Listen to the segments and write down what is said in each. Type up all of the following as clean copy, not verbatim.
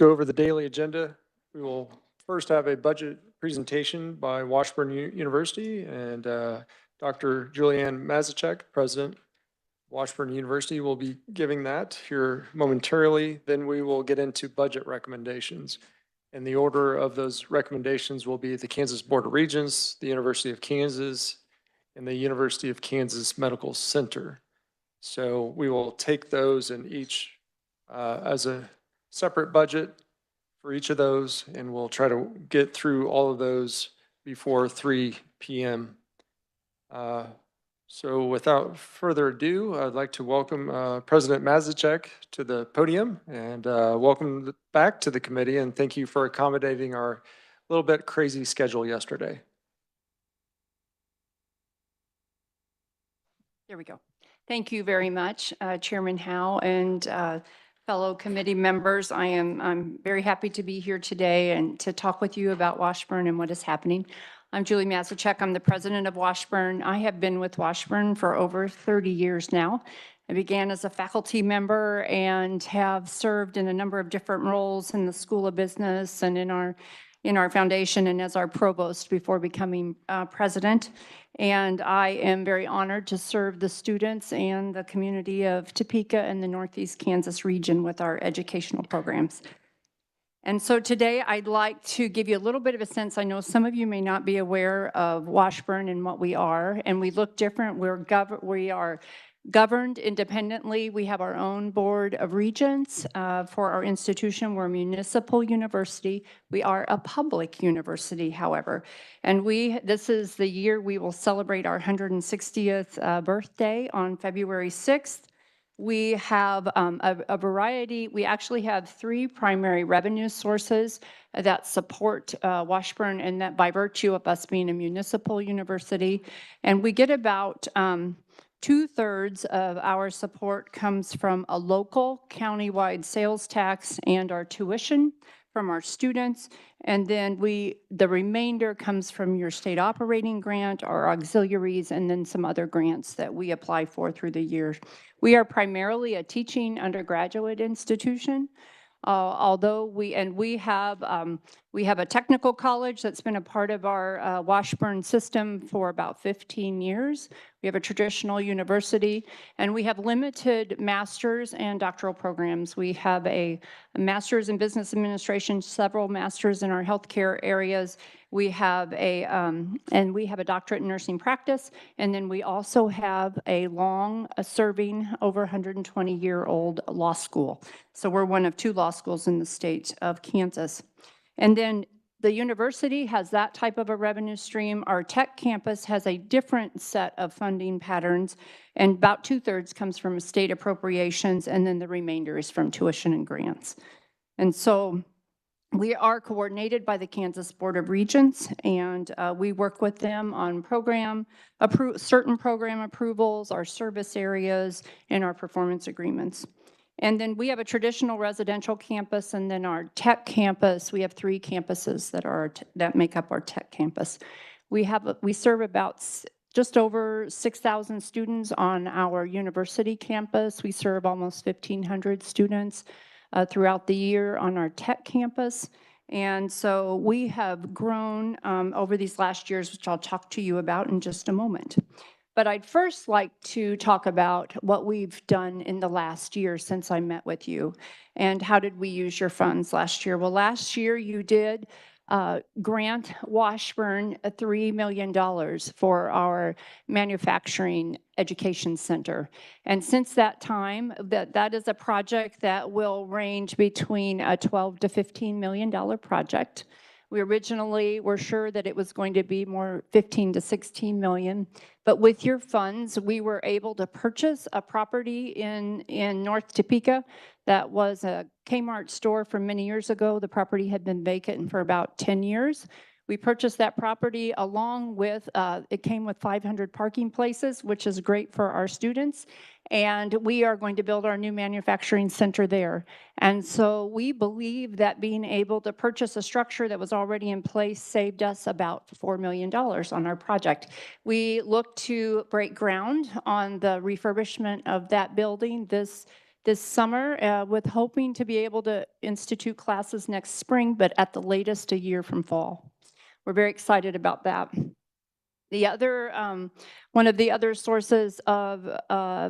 Go over the daily agenda. We will first have a budget presentation by Washburn University, and Dr. Julianne Mazachek, President of Washburn University, will be giving that here momentarily. Then we will get into budget recommendations. And the order of those recommendations will be the Kansas Board of Regents, the University of Kansas, and the University of Kansas Medical Center. So we will take those in each as a separate budget for each of those, and we'll try to get through all of those before 3 p.m. So without further ado, I'd like to welcome President Mazachek to the podium, and welcome back to the committee, and thank you for accommodating our little bit crazy schedule yesterday. There we go. Thank you very much, Chairman Howe and fellow committee members. I'm very happy to be here today and to talk with you about Washburn and what is happening. I'm Julie Mazachek. I'm the president of Washburn. I have been with Washburn for over 30 years now. I began as a faculty member and have served in a number of different roles in the School of Business and in our foundation and as our provost before becoming president. And I am very honored to serve the students and the community of Topeka and the Northeast Kansas region with our educational programs. And so today I'd like to give you a little bit of a sense. I know some of you may not be aware of Washburn and what we are, and we look different. We are governed independently. We have our own board of regents for our institution. We're a municipal university. We are a public university, however. And this is the year we will celebrate our 160th birthday on February 6th. We have a variety. We actually have 3 primary revenue sources that support Washburn, and that by virtue of us being a municipal university. And we get about 2/3 of our support comes from a local countywide sales tax and our tuition from our students. And then the remainder comes from your state operating grant, our auxiliaries, and then some other grants that we apply for through the year. We are primarily a teaching undergraduate institution. Although we have a technical college that's been a part of our Washburn system for about 15 years. We have a traditional university, and we have limited master's and doctoral programs. We have a master's in business administration, several masters in our healthcare areas. We have a doctorate in nursing practice, and then we also have a long-serving, over 120-year-old law school. So we're one of 2 law schools in the state of Kansas. And then the university has that type of a revenue stream. Our tech campus has a different set of funding patterns, and about 2/3 comes from state appropriations, and then the remainder is from tuition and grants. And so we are coordinated by the Kansas Board of Regents, and we work with them on certain program approvals, our service areas, and our performance agreements. And then we have a traditional residential campus, and then our tech campus. We have 3 campuses that make up our tech campus. We serve about just over 6,000 students on our university campus. We serve almost 1,500 students throughout the year on our tech campus. And so we have grown over these last years, which I'll talk to you about in just a moment. But I'd first like to talk about what we've done in the last year since I met with you, and how did we use your funds last year? Well, last year you did grant Washburn $3 million for our manufacturing education center. And since that time, that is a project that will range between a $12 to $15 million project. We originally were sure that it was going to be more 15 to 16 million, but with your funds, we were able to purchase a property in North Topeka that was a Kmart store from many years ago. The property had been vacant for about 10 years. We purchased that property along with, it came with 500 parking places, which is great for our students. And we are going to build our new manufacturing center there. And so we believe that being able to purchase a structure that was already in place saved us about $4 million on our project. We look to break ground on the refurbishment of that building this this summer with hoping to be able to institute classes next spring, but at the latest a year from fall. We're very excited about that. The other, one of the other sources of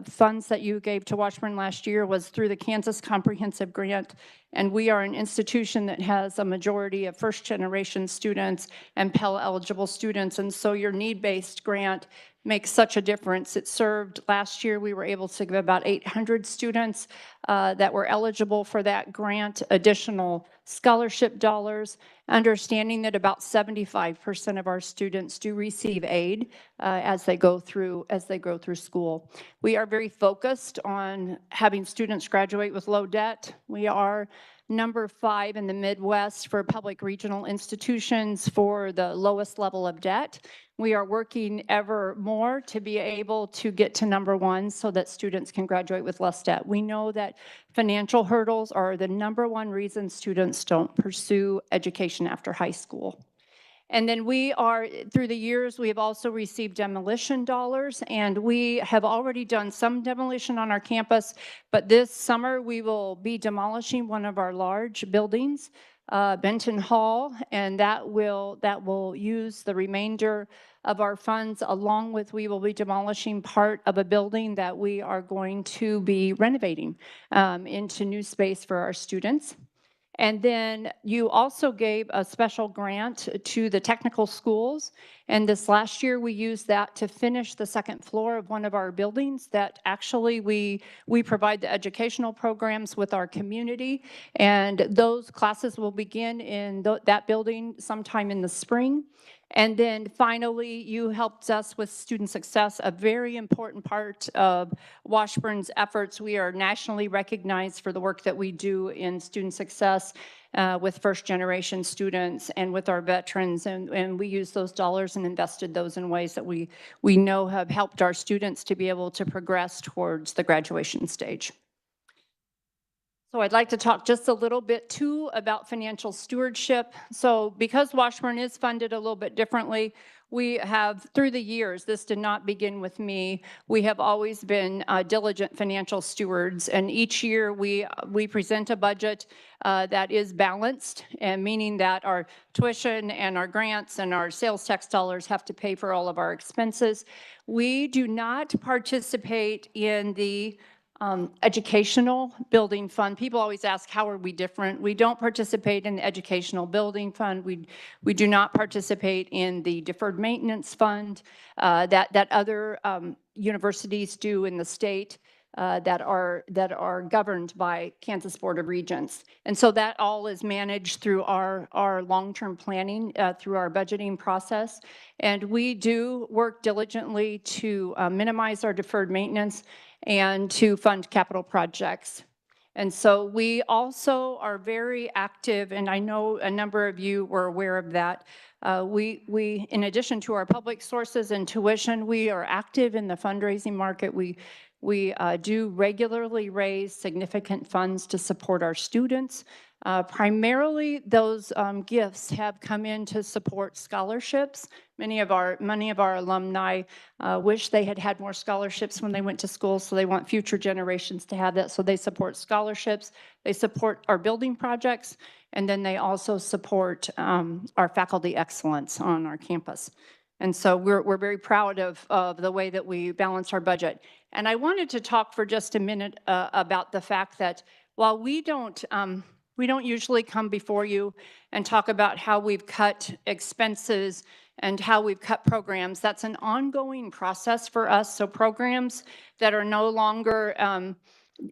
funds that you gave to Washburn last year was through the Kansas Comprehensive Grant. And we are an institution that has a majority of first-generation students and Pell-eligible students. And so your need-based grant makes such a difference. It served last year, we were able to give about 800 students that were eligible for that grant, additional scholarship dollars, understanding that about 75% of our students do receive aid as they go through school. We are very focused on having students graduate with low debt. We are number 5 in the Midwest for public regional institutions for the lowest level of debt. We are working ever more to be able to get to number 1 so that students can graduate with less debt. We know that financial hurdles are the number 1 reason students don't pursue education after high school. And then we are, through the years, we have also received demolition dollars, and we have already done some demolition on our campus, but this summer we will be demolishing one of our large buildings, Benton Hall, and that will use the remainder of our funds, along with we will be demolishing part of a building that we are going to be renovating into new space for our students. And then you also gave a special grant to the technical schools. And this last year, we used that to finish the second floor of one of our buildings that actually we provide the educational programs with our community. And those classes will begin in that building sometime in the spring. And then finally, you helped us with student success, a very important part of Washburn's efforts. We are nationally recognized for the work that we do in student success with first-generation students and with our veterans, and we use those dollars and invested those in ways that we know have helped our students to be able to progress towards the graduation stage. So I'd like to talk just a little bit too about financial stewardship. So because Washburn is funded a little bit differently, we have, through the years, this did not begin with me, we have always been diligent financial stewards, and each year we present a budget that is balanced, and meaning that our tuition and our grants and our sales tax dollars have to pay for all of our expenses. We do not participate in the educational building fund. People always ask, how are we different? We don't participate in the educational building fund. We do not participate in the deferred maintenance fund that other universities do in the state that are governed by Kansas Board of Regents. And so that all is managed through our long-term planning, through our budgeting process. And we do work diligently to minimize our deferred maintenance and to fund capital projects. And so we also are very active, and I know a number of you were aware of that. We, in addition to our public sources and tuition, we are active in the fundraising market. We do regularly raise significant funds to support our students. Primarily, those gifts have come in to support scholarships. Many of our alumni wish they had had more scholarships when they went to school, so they want future generations to have that. So they support scholarships, they support our building projects, and then they also support our faculty excellence on our campus. And so we're very proud of the way that we balance our budget. And I wanted to talk for just a minute about the fact that while we don't usually come before you and talk about how we've cut expenses and how we've cut programs. That's an ongoing process for us. So programs that are no longer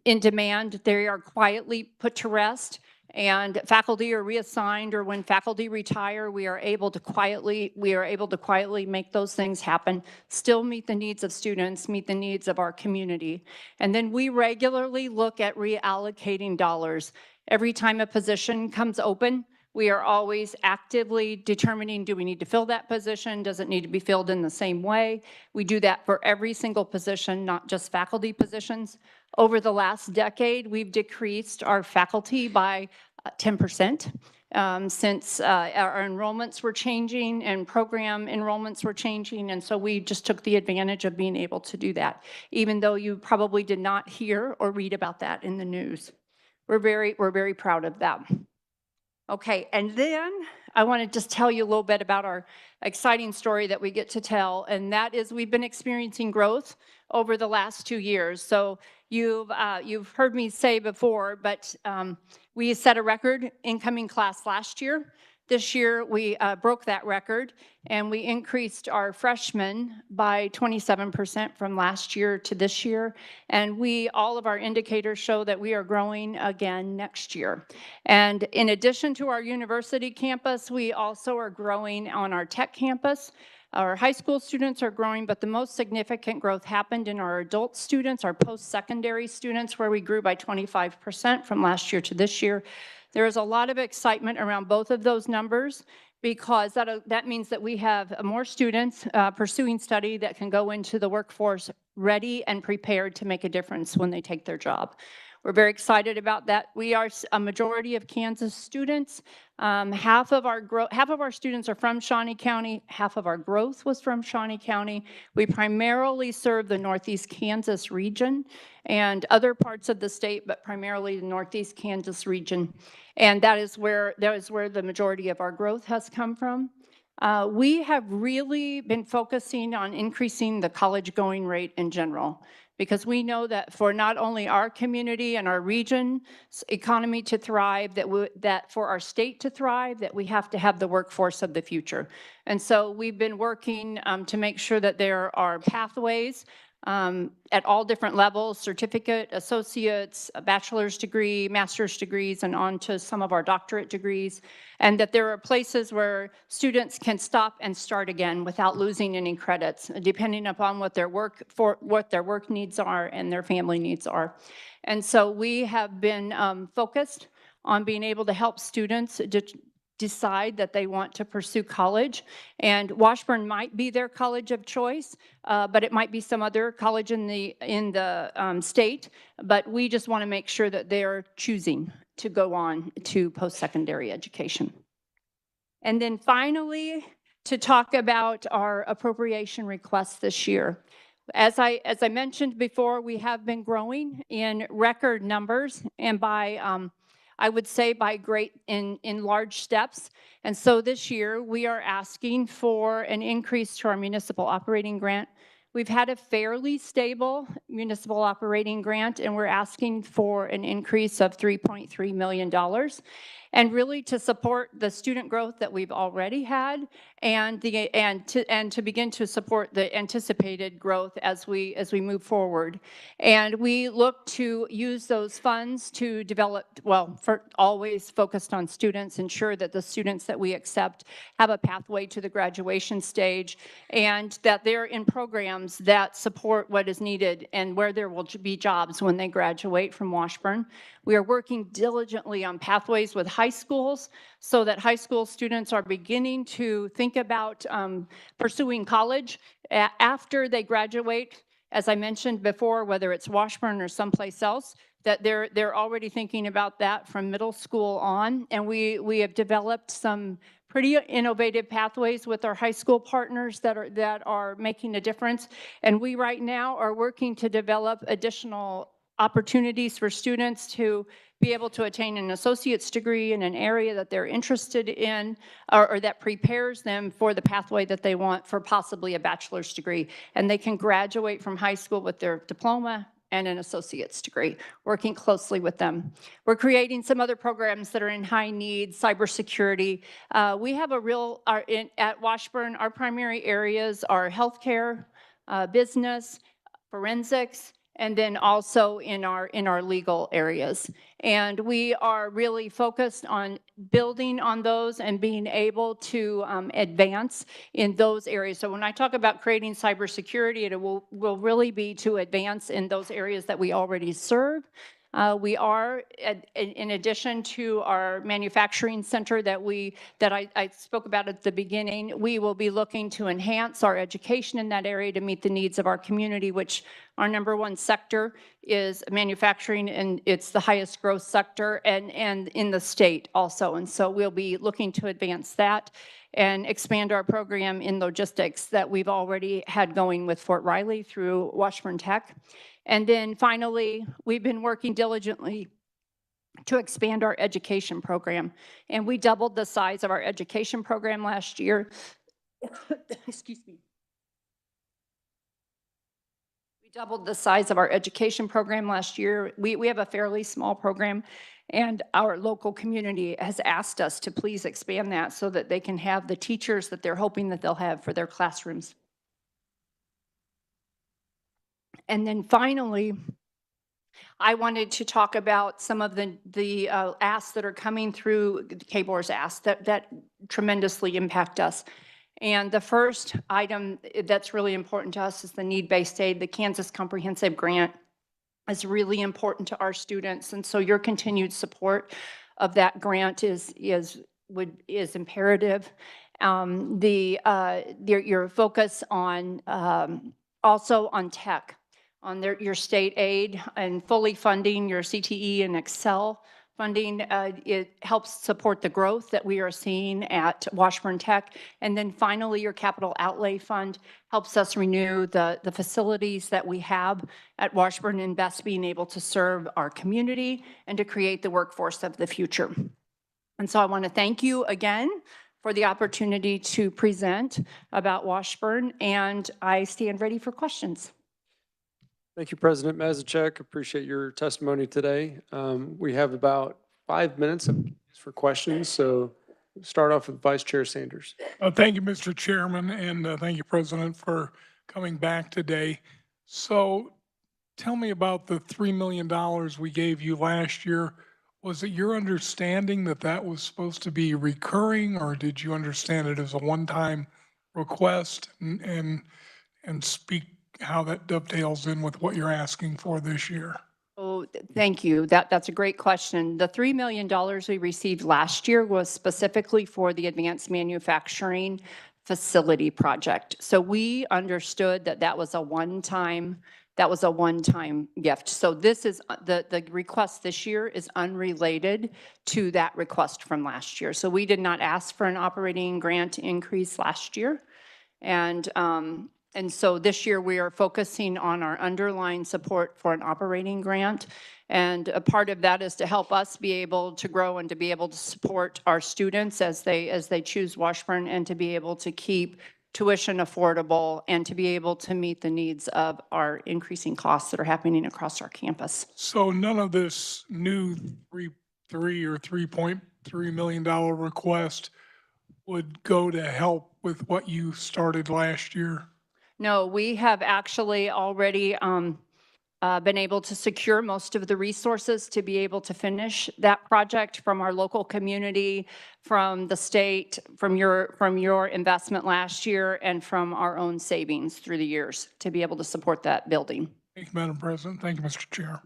in demand, they are quietly put to rest, and faculty are reassigned, or when faculty retire, we are able to quietly make those things happen, still meet the needs of students, meet the needs of our community. And then we regularly look at reallocating dollars. Every time a position comes open, we are always actively determining, do we need to fill that position? Does it need to be filled in the same way? We do that for every single position, not just faculty positions. Over the last decade, we've decreased our faculty by 10%. Since our enrollments were changing and program enrollments were changing. And so we just took the advantage of being able to do that, even though you probably did not hear or read about that in the news. We're very proud of that. Okay, and then I want to just tell you a little bit about our exciting story that we get to tell, and that is we've been experiencing growth over the last 2 years. So you've heard me say before, but we set a record incoming class last year. This year, we broke that record, and we increased our freshmen by 27% from last year to this year. And all of our indicators show that we are growing again next year. And in addition to our university campus, we also are growing on our tech campus. Our high school students are growing, but the most significant growth happened in our adult students, our post-secondary students, where we grew by 25% from last year to this year. There is a lot of excitement around both of those numbers because that means that we have more students pursuing study that can go into the workforce ready and prepared to make a difference when they take their job. We're very excited about that. We are a majority of Kansas students. Half of our students are from Shawnee County. Half of our growth was from Shawnee County. We primarily serve the Northeast Kansas region and other parts of the state, but primarily the Northeast Kansas region. And that is where the majority of our growth has come from. We have really been focusing on increasing the college going rate in general, because we know that for not only our community and our region's economy to thrive, that for our state to thrive, that we have to have the workforce of the future. And so we've been working to make sure that there are pathways at all different levels, certificate, associates, a bachelor's degree, master's degrees, and on to some of our doctorate degrees, and that there are places where students can stop and start again without losing any credits, depending upon what their work needs are and their family needs are. And so we have been focused on being able to help students decide that they want to pursue college. And Washburn might be their college of choice, but it might be some other college in the state. But we just want to make sure that they're choosing to go on to post-secondary education. And then finally, to talk about our appropriation requests this year. As I mentioned before, we have been growing in record numbers and by I would say by in large steps. And so this year we are asking for an increase to our municipal operating grant. We've had a fairly stable municipal operating grant, and we're asking for an increase of $3.3 million. And really to support the student growth that we've already had, and to begin to support the anticipated growth as we move forward. And we look to use those funds to develop, always focused on students, ensure that the students that we accept have a pathway to the graduation stage, and that they're in programs that support what is needed and where there will be jobs when they graduate from Washburn. We are working diligently on pathways with high schools so that high school students are beginning to think about pursuing college after they graduate. As I mentioned before, whether it's Washburn or someplace else, that they're already thinking about that from middle school on. And we have developed some pretty innovative pathways with our high school partners that are making a difference. And we right now are working to develop additional opportunities for students to be able to attain an associate's degree in an area that they're interested in, or that prepares them for the pathway that they want for possibly a bachelor's degree. And they can graduate from high school with their diploma and an associate's degree, working closely with them. We're creating some other programs that are in high need, cybersecurity. We have at Washburn, our primary areas are healthcare, business, forensics, and then also in our legal areas. And we are really focused on building on those and being able to advance in those areas. So when I talk about creating cybersecurity, it will really be to advance in those areas that we already serve. We are, in addition to our manufacturing center that I spoke about at the beginning, we will be looking to enhance our education in that area to meet the needs of our community, which Our number one sector is manufacturing, and it's the highest growth sector and in the state also. And so we'll be looking to advance that and expand our program in logistics that we've already had going with Fort Riley through Washburn Tech. And then finally, we've been working diligently to expand our education program. And we doubled the size of our education program last year. Excuse me. We doubled the size of our education program last year. We have a fairly small program, and our local community has asked us to please expand that so that they can have the teachers that they're hoping that they'll have for their classrooms. And then finally, I wanted to talk about some of the asks that are coming through, the KBOR's asks that tremendously impact us. And the first item that's really important to us is the need-based aid. The Kansas Comprehensive Grant is really important to our students. And so your continued support of that grant is imperative. Your focus on also on tech, on your state aid and fully funding your CTE and Excel funding. It helps support the growth that we are seeing at Washburn Tech. And then finally, your capital outlay fund helps us renew the facilities that we have at Washburn and best being able to serve our community and to create the workforce of the future. And so I want to thank you again for the opportunity to present about Washburn, and I stand ready for questions. Thank you, President Mazachek. Appreciate your testimony today. We have about 5 minutes for questions, so start off with Vice Chair Sanders. Thank you, Mr. Chairman, and thank you, President, for coming back today. So tell me about the $3 million we gave you last year. Was it your understanding that that was supposed to be recurring, or did you understand it as a one-time request, and speak how that dovetails in with what you're asking for this year? Oh, thank you. That's a great question. The $3 million we received last year was specifically for the advanced manufacturing facility project. So we understood that that was a one-time gift. So this is the request this year is unrelated to that request from last year. So we did not ask for an operating grant increase last year. And so this year we are focusing on our underlying support for an operating grant. And a part of that is to help us be able to grow and to be able to support our students as they choose Washburn, and to be able to keep tuition affordable and to be able to meet the needs of our increasing costs that are happening across our campus. So none of this new $3.3 million request would go to help with what you started last year? No, we have actually already been able to secure most of the resources to be able to finish that project from our local community, from the state, from your investment last year, and from our own savings through the years to be able to support that building. Thank you, Madam President. Thank you, Mr. Chair.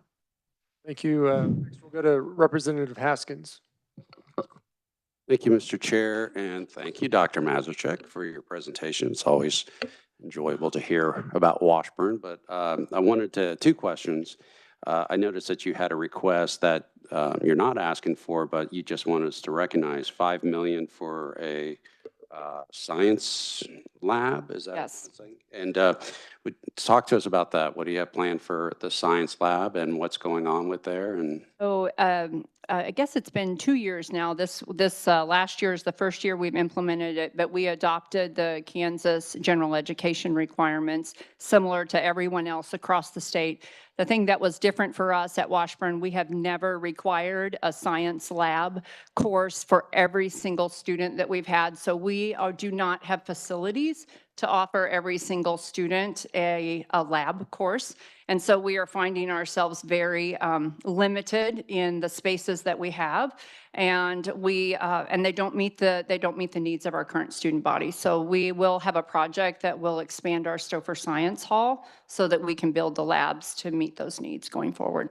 Thank you. Next we'll go to Representative Haskins. Thank you, Mr. Chair, and thank you, Dr. Mazachek, for your presentation. It's always enjoyable to hear about Washburn, but I wanted two questions. I noticed that you had a request that you're not asking for, but you just want us to recognize $5 million for a science lab. Is that? Yes. And would talk to us about that. What do you have planned for the science lab and what's going on with there? And so I guess it's been 2 years now. This last year is the first year we've implemented it, but we adopted the Kansas general education requirements similar to everyone else across the state. The thing that was different for us at Washburn, we have never required a science lab course for every single student that we've had. So we do not have facilities to offer every single student a lab course. And so we are finding ourselves very limited in the spaces that we have, and they don't meet the needs of our current student body. So we will have a project that will expand our Stouffer Science Hall so that we can build the labs to meet those needs going forward.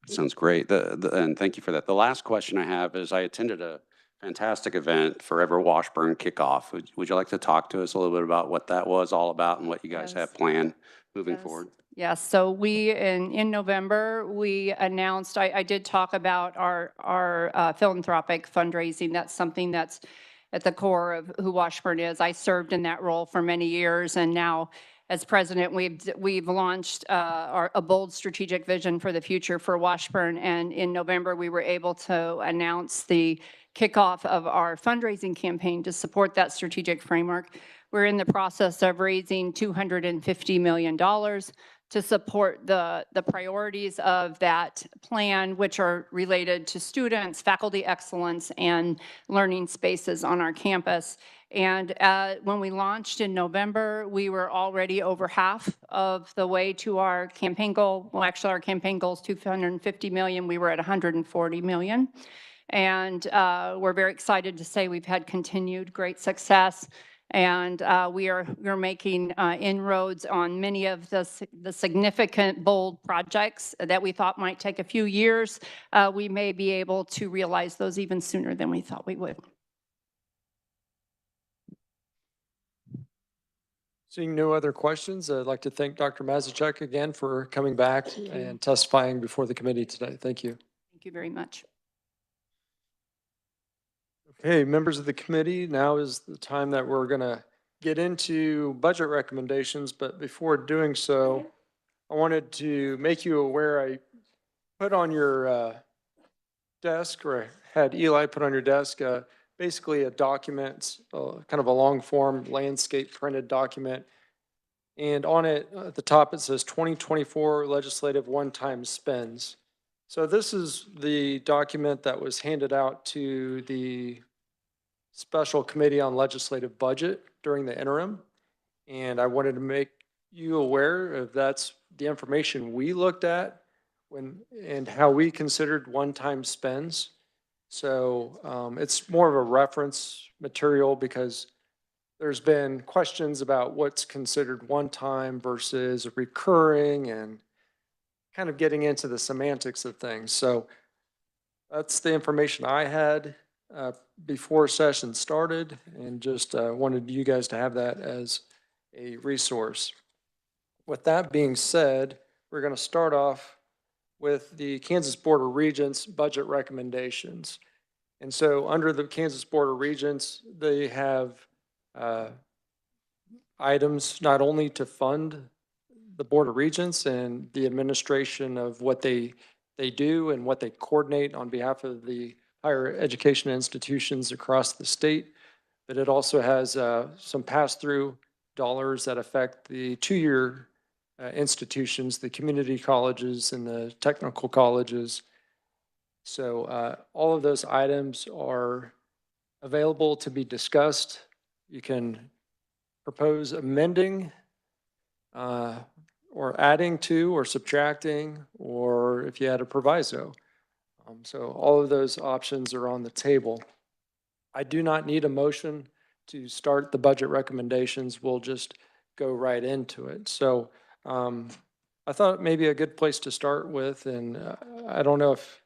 sounds great. And thank you for that. The last question I have is I attended a fantastic event, Forever Washburn Kickoff. Would you like to talk to us a little bit about what that was all about and what you guys have planned moving Yes. forward? Yes, so we, in November, we announced, I did talk about our philanthropic fundraising. That's something that's at the core of who Washburn is. I served in that role for many years, and now as president, we've launched a bold strategic vision for the future for Washburn. And in November, we were able to announce the kickoff of our fundraising campaign to support that strategic framework. We're in the process of raising $250 million to support the priorities of that plan, which are related to students, faculty excellence, and learning spaces on our campus. And when we launched in November, we were already over half of the way to our campaign goal. Well, actually, our campaign goal is $250 million. We were at $140 million. And we're very excited to say we've had continued great success. And we're making inroads on many of the significant, bold projects that we thought might take a few years. We may be able to realize those even sooner than we thought we would. Seeing no other questions, I'd like to thank Dr. Mazachek again for coming back and testifying before the committee today. Thank you. Thank you very much. Okay, members of the committee, now is the time that we're going to get into budget recommendations, but before doing so, I wanted to make you aware, I put on your desk, or had Eli put on your desk, basically a document, kind of a long form landscape printed document. And on it, at the top, it says 2024 legislative one-time spends. So this is the document that was handed out to the Special Committee on Legislative Budget during the interim. And I wanted to make you aware of that's the information we looked at and how we considered one-time spends. So it's more of a reference material because there's been questions about what's considered one-time versus recurring and kind of getting into the semantics of things. So that's the information I had before session started, and just wanted you guys to have that as a resource. With that being said, we're going to start off with the Kansas Board of Regents budget recommendations. And so under the Kansas Board of Regents, they have items not only to fund the Board of Regents and the administration of what they do and what they coordinate on behalf of the higher education institutions across the state, but it also has some pass-through dollars that affect the two-year institutions, the community colleges and the technical colleges. So all of those items are available to be discussed. You can propose amending or adding to or subtracting, or if you had a proviso. So all of those options are on the table. I do not need a motion to start the budget recommendations. We'll just go right into it. So I thought maybe a good place to start with, and I don't know if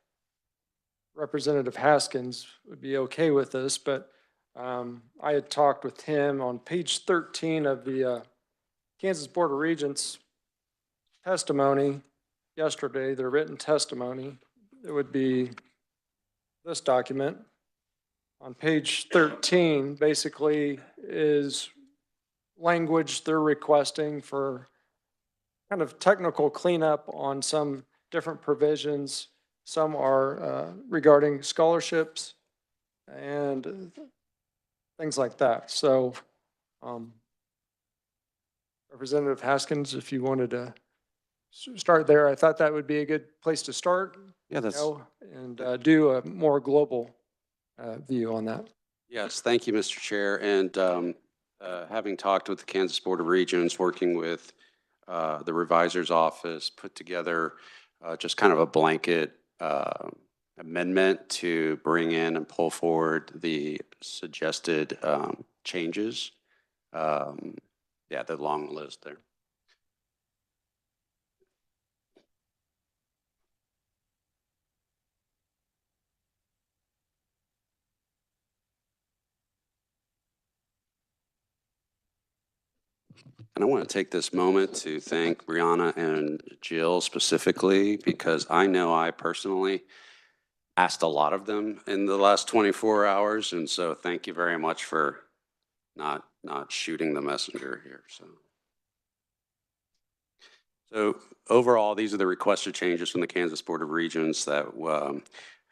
Representative Haskins would be okay with this, but I had talked with him on page 13 of the Kansas Board of Regents testimony yesterday, their written testimony. It would be this document. On page 13, basically is language they're requesting for kind of technical cleanup on some different provisions. Some are regarding scholarships and things like that. So Representative Haskins, if you wanted to start there, I thought that would be a good place to start. Yeah, that's. And do a more global view on that. Yes, thank you, Mr. Chair. And having talked with the Kansas Board of Regents, working with the revisor's office, put together just kind of a blanket amendment to bring in and pull forward the suggested changes. Yeah, the long list there. And I want to take this moment to thank Brianna and Jill specifically, because I know I personally asked a lot of them in the last 24 hours. And so thank you very much for not shooting the messenger here. So overall, these are the requested changes from the Kansas Board of Regents that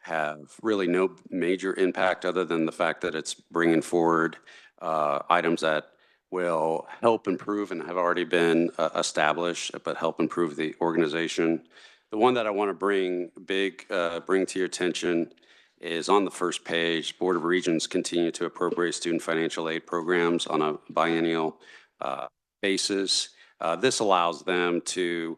have really no major impact other than the fact that it's bringing forward items that will help improve and have already been established, but help improve the organization. The one that I want to bring to your attention is on the first page. Board of Regents continue to appropriate student financial aid programs on a biennial basis. This allows them to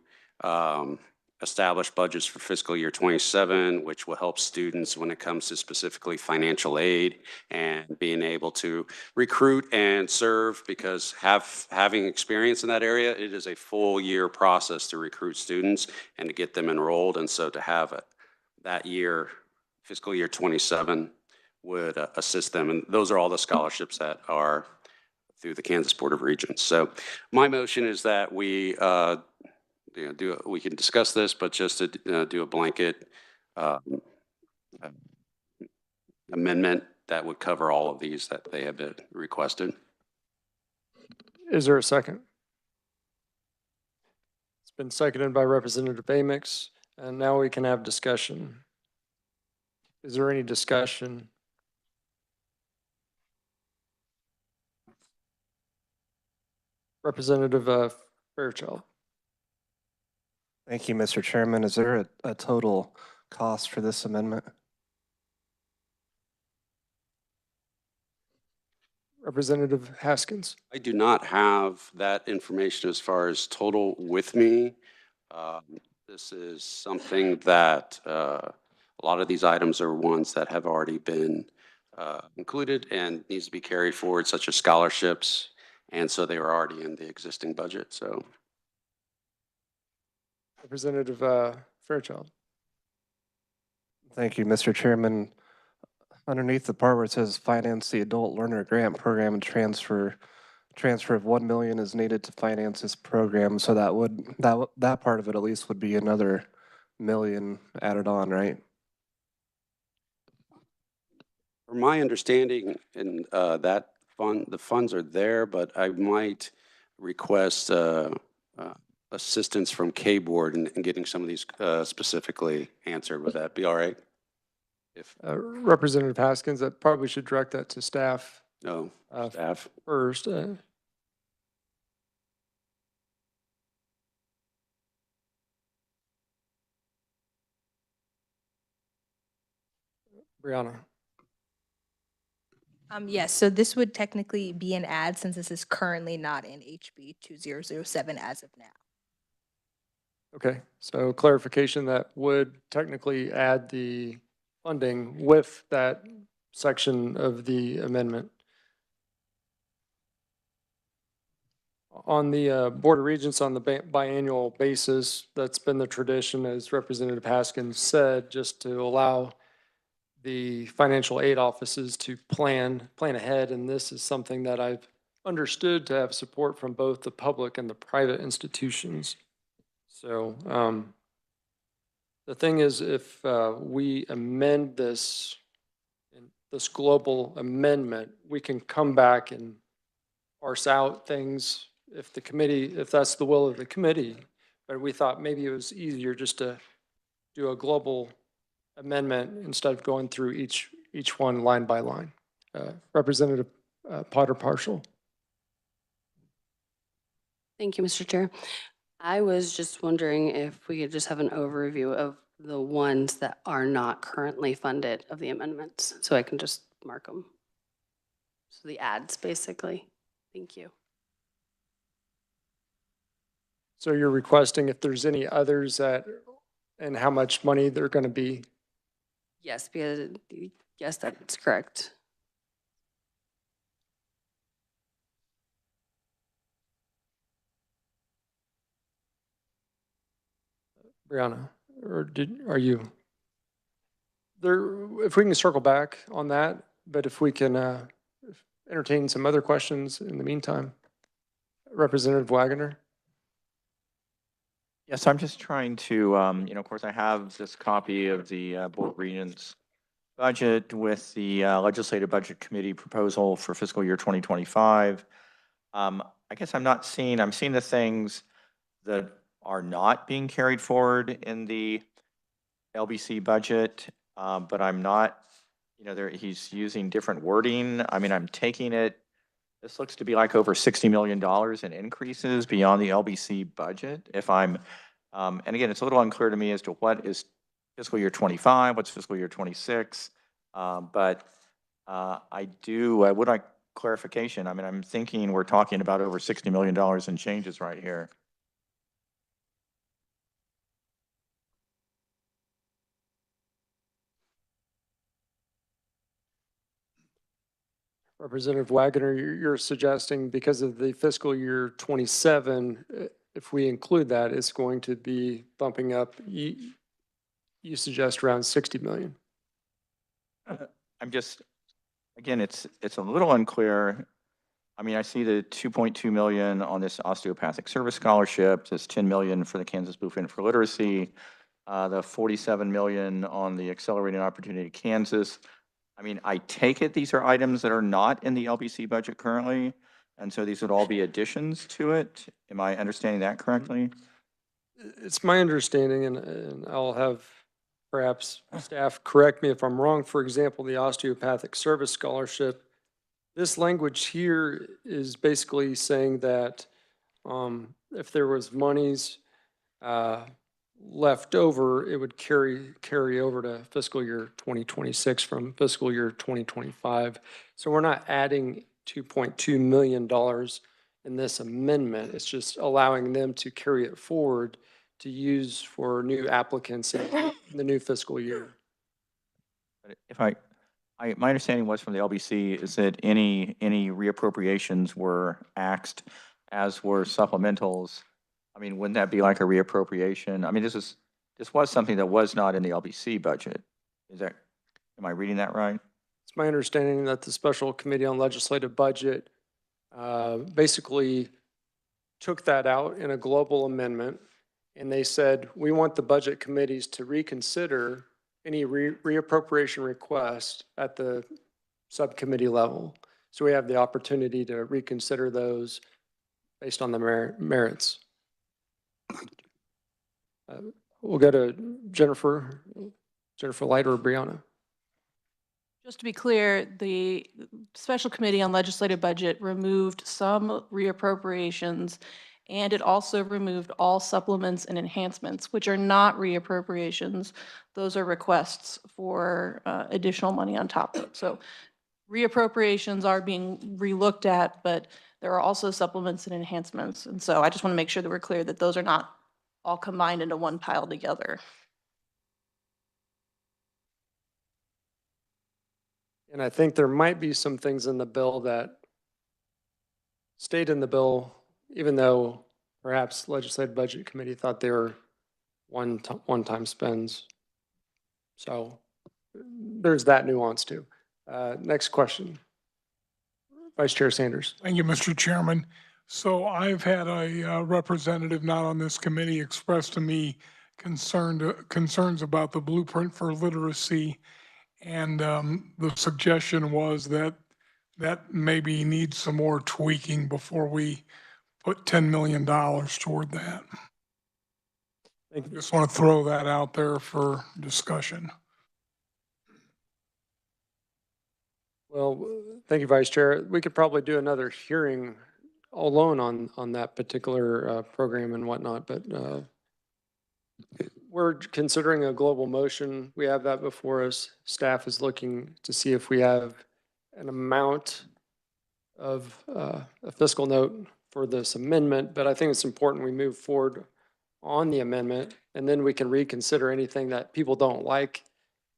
establish budgets for fiscal year 27, which will help students when it comes to specifically financial aid and being able to recruit and serve, because having experience in that area, it is a full year process to recruit students and to get them enrolled. And so to have that year, fiscal year 27, would assist them. And those are all the scholarships that are through the Kansas Board of Regents. So my motion is that we we can discuss this, but just to do a blanket amendment that would cover all of these that they have been requested. Is there a second? It's been seconded by Representative Amix, and now we can have discussion. Is there any discussion? Representative Fairchild. Thank you, Mr. Chairman. Is there a total cost for this amendment? Representative Haskins. I do not have that information as far as total with me. This is something that a lot of these items are ones that have already been included and needs to be carried forward, such as scholarships. And so they were already in the existing budget. So, Representative Fairchild. Thank you, Mr. Chairman. Underneath the part where it says finance the adult learner grant program and transfer of 1 million is needed to finance this program. So that part of it at least would be another million added on, right? from my understanding, and that the funds are there, but I might request assistance from K-Board in getting some of these specifically answered. Would that be all right? If Representative Haskins, that probably should direct that to staff no, staff. first. Brianna. Yes, so this would technically be an add since this is currently not in HB 2007 as of now. Okay, so clarification, that would technically add the funding with that section of the amendment. On the Board of Regents on the biannual basis, that's been the tradition, as Representative Haskins said, just to allow the financial aid offices to plan ahead. And this is something that I've understood to have support from both the public and the private institutions. So the thing is, if we amend this global amendment, we can come back and parse out things if that's the will of the committee. But we thought maybe it was easier just to do a global amendment instead of going through each one line by line. Representative Potter Marshall. Thank you, Mr. Chair. I was just wondering if we could just have an overview of the ones that are not currently funded of the amendments, so I can just mark them. So the ads, basically. Thank you. So you're requesting if there's any others that, and how much money they're going to be? Yes, because, yes, that's correct. Brianna, or are you there? If we can circle back on that, but if we can entertain some other questions in the meantime. Representative Wagoner? Yes, I'm just trying to, of course, I have this copy of the Board of Regents budget with the Legislative Budget Committee proposal for fiscal year 2025. I guess I'm seeing the things that are not being carried forward in the LBC budget, but I'm not, he's using different wording. I mean, I'm taking it, this looks to be like over $60 million in increases beyond the LBC budget. And again, it's a little unclear to me as to what is fiscal year 25, what's fiscal year 26. But I would like clarification. I mean, I'm thinking we're talking about over $60 million in changes right here. Representative Wagoner, you're suggesting because of the fiscal year 27, if we include that, it's going to be bumping up, you suggest around 60 million. I'm just, again, it's a little unclear. I mean, I see the 2.2 million on this osteopathic service scholarship, this 10 million for the Kansas Blueprint for Literacy, the 47 million on the Accelerating Opportunity Kansas. I mean, I take it these are items that are not in the LBC budget currently, and so these would all be additions to it. Am I understanding that correctly? It's my understanding, and I'll have perhaps staff correct me if I'm wrong. For example, the osteopathic service scholarship, this language here is basically saying that if there was monies left over, it would carry over to fiscal year 2026 from fiscal year 2025. So we're not adding $2.2 million in this amendment. It's just allowing them to carry it forward to use for new applicants in the new fiscal year. If my understanding was from the LBC is that any reappropriations were axed, as were supplementals. I mean, wouldn't that be like a reappropriation? I mean, this was something that was not in the LBC budget. Am I reading that right? It's my understanding that the Special Committee on Legislative Budget basically took that out in a global amendment, and they said, we want the budget committees to reconsider any reappropriation request at the subcommittee level. So we have the opportunity to reconsider those based on the merits. We'll go to Jennifer Light or Brianna. Just to be clear, the Special Committee on Legislative Budget removed some reappropriations, and it also removed all supplements and enhancements, which are not reappropriations. Those are requests for additional money on top of it. So reappropriations are being relooked at, but there are also supplements and enhancements. And so I just want to make sure that we're clear that those are not all combined into one pile together. And I think there might be some things in the bill that stayed in the bill, even though perhaps Legislative Budget Committee thought they were one-time spends. So there's that nuance too. Next question. Vice Chair Sanders. Thank you, Mr. Chairman. So I've had a representative not on this committee express to me concerns about the Blueprint for Literacy. And the suggestion was that maybe needs some more tweaking before we put $10 million toward that. I just want to throw that out there for discussion. Well, thank you, Vice Chair. We could probably do another hearing alone on that particular program and whatnot, but we're considering a global motion. We have that before us. Staff is looking to see if we have an amount of a fiscal note for this amendment, but I think it's important we move forward on the amendment, and then we can reconsider anything that people don't like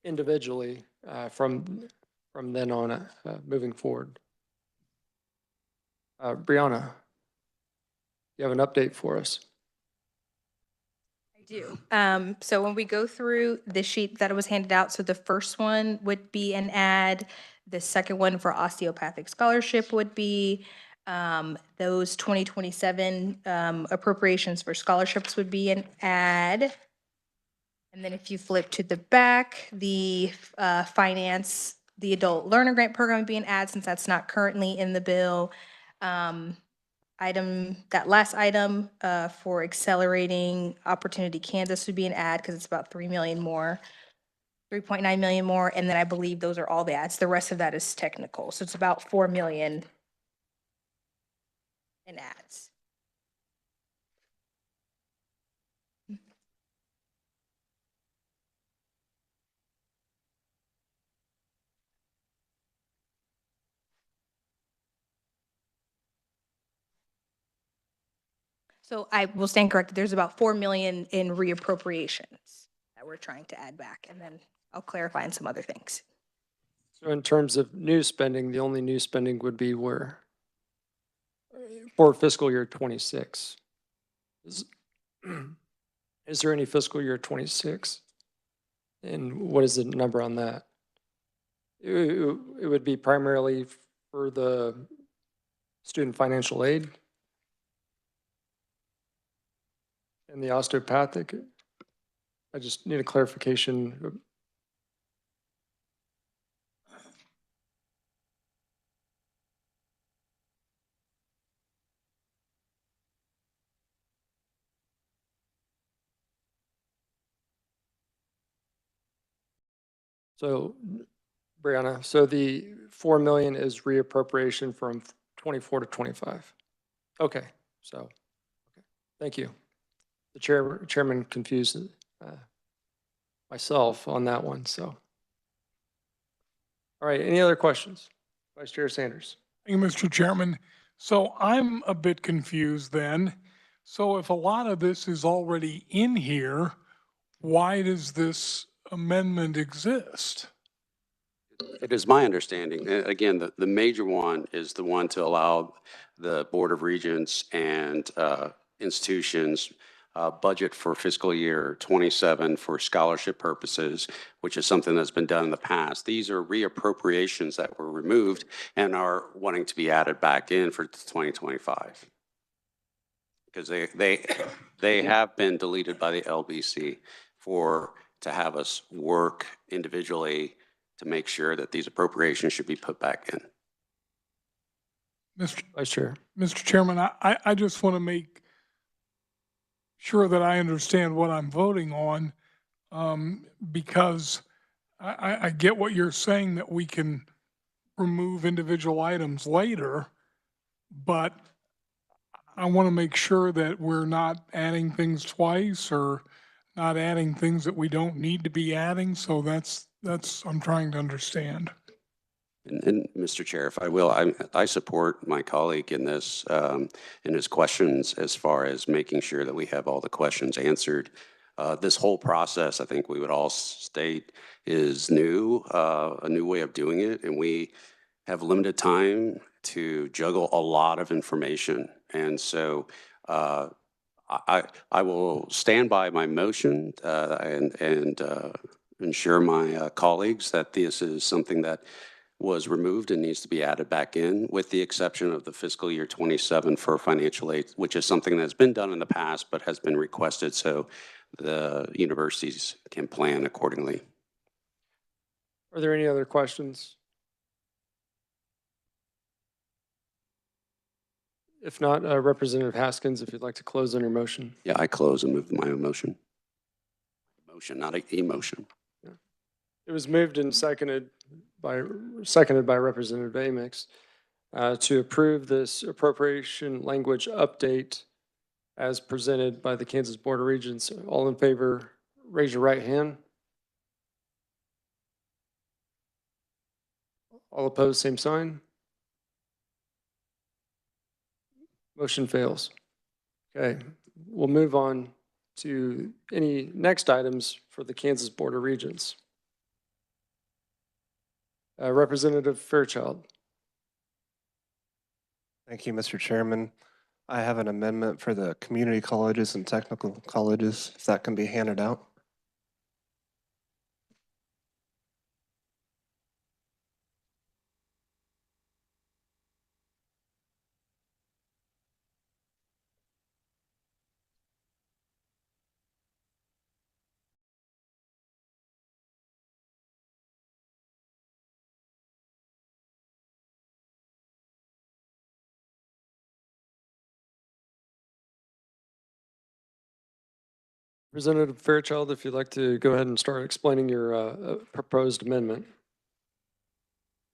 individually from then on moving forward. Brianna, you have an update for us? I do. So when we go through the sheet that was handed out, so the first one would be an add, the second one for osteopathic scholarship would be, Those 2027 appropriations for scholarships would be an add. And then if you flip to the back, the finance, the adult learner grant program would be an add since that's not currently in the bill. That last item for accelerating Opportunity Kansas would be an add because it's about 3 million more, 3.9 million more. And then I believe those are all the adds. The rest of that is technical. So it's about 4 million in ads. So I will stand corrected. There's about 4 million in reappropriations that we're trying to add back. And then I'll clarify on some other things. So in terms of new spending, the only new spending would be where? For fiscal year 26. Is there any fiscal year 26? And what is the number on that? It would be primarily for the student financial aid and the osteopathic. I just need a clarification. So, Brianna, so the 4 million is reappropriation from 24 to 25. Okay, so, okay. Thank you. The chairman confused myself on that one, so. All right, any other questions? Vice Chair Sanders. Thank you, Mr. Chairman. So I'm a bit confused then. So if a lot of this is already in here, why does this amendment exist? It is my understanding, again, the major one is the one to allow the Board of Regents and institutions budget for fiscal year 27 for scholarship purposes, which is something that's been done in the past. These are reappropriations that were removed and are wanting to be added back in for 2025. Because they have been deleted by the LBC to have us work individually to make sure that these appropriations should be put back in. Vice Chair. Mr. Chairman, I just want to make sure that I understand what I'm voting on, because I get what you're saying, that we can remove individual items later, but I want to make sure that we're not adding things twice or not adding things that we don't need to be adding. So that's I'm trying to understand. And Mr. Chair, if I will, I support my colleague in this, in his questions as far as making sure that we have all the questions answered. This whole process, I think we would all state, is new, a new way of doing it, and we have limited time to juggle a lot of information. And so I will stand by my motion and ensure my colleagues that this is something that was removed and needs to be added back in, with the exception of the fiscal year 27 for financial aid, which is something that's been done in the past but has been requested so the universities can plan accordingly. Are there any other questions? If not, Representative Haskins, if you'd like to close on your motion. Yeah, I close and move my own motion. Motion, not an emotion. Yeah. It was moved and seconded by Representative Amix to approve this appropriation language update as presented by the Kansas Board of Regents. All in favor, raise your right hand. All opposed, same sign. Motion fails. Okay, we'll move on to any next items for the Kansas Board of Regents. Representative Fairchild. Thank you, Mr. Chairman. I have an amendment for the community colleges and technical colleges, if that can be handed out. Representative Fairchild, if you'd like to go ahead and start explaining your proposed amendment.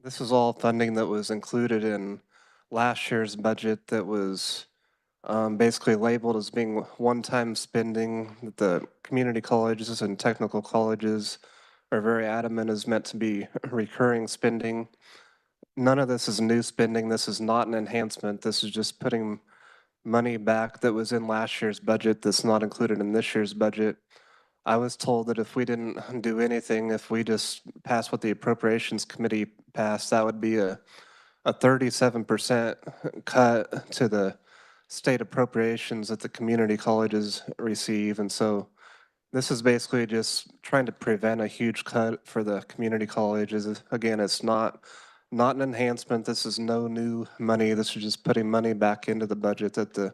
This is all funding that was included in last year's budget that was basically labeled as being one-time spending that the community colleges and technical colleges are very adamant is meant to be recurring spending. None of this is new spending. This is not an enhancement. This is just putting money back that was in last year's budget that's not included in this year's budget. I was told that if we didn't do anything, if we just passed what the Appropriations Committee passed, that would be a 37% cut to the state appropriations that the community colleges receive. And so this is basically just trying to prevent a huge cut for the community colleges. Again, it's not an enhancement. This is no new money. This is just putting money back into the budget that the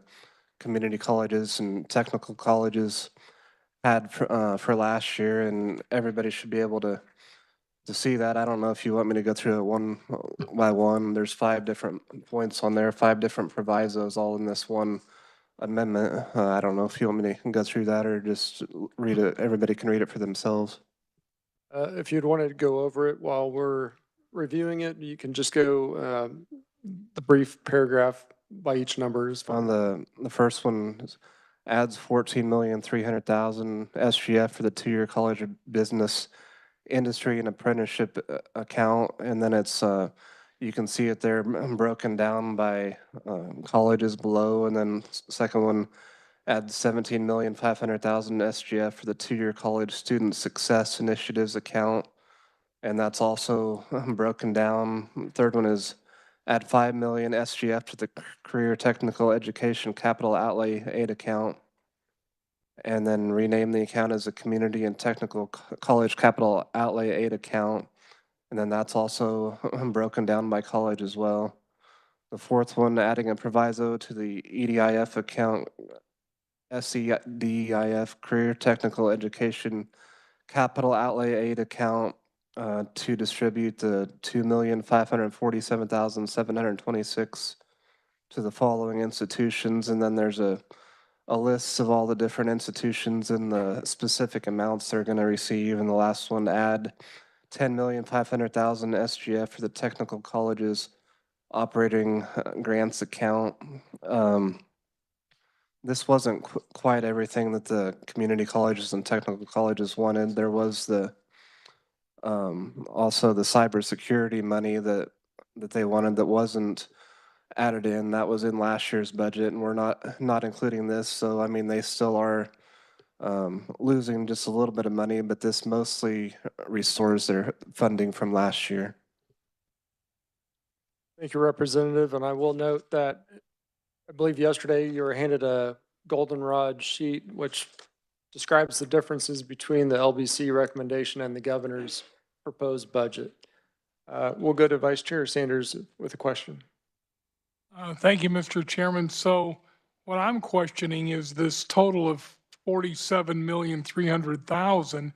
community colleges and technical colleges had for last year, and everybody should be able to see that. I don't know if you want me to go through it one by one. There's 5 different points on there, 5 different provisos, all in this one amendment. I don't know if you want me to go through that or just read it. Everybody can read it for themselves. If you'd wanted to go over it while we're reviewing it, you can just go the brief paragraph by each number is fine. On the first one adds 14,300,000 SGF for the 2-year College of Business Industry and Apprenticeship account, and then it's you can see it there broken down by colleges below, and then second one adds 17,500,000 SGF for the 2-year College Student Success Initiatives account, and that's also broken down. Third one is add 5 million SGF to the Career Technical Education Capital Outlay Aid account, and then rename the account as a Community and Technical College Capital Outlay Aid account. And then that's also broken down by college as well. The fourth one, adding a proviso to the EDIF account, SEDIF, Career Technical Education Capital Outlay Aid account, to distribute the 2,547,726 to the following institutions. And then there's a list of all the different institutions and the specific amounts they're going to receive. And the last one, add 10,500,000 SGF for the technical colleges operating grants account. This wasn't quite everything that the community colleges and technical colleges wanted. There was the also the cybersecurity money that they wanted that wasn't added in. That was in last year's budget, and we're not including this. So I mean, they still are losing just a little bit of money, but this mostly restores their funding from last year. Thank you, Representative. And I will note that I believe yesterday you were handed a goldenrod sheet which describes the differences between the LBC recommendation and the governor's proposed budget. We'll go to Vice Chair Sanders with a question. Thank you, Mr. Chairman. So what I'm questioning is this total of 47,300,000.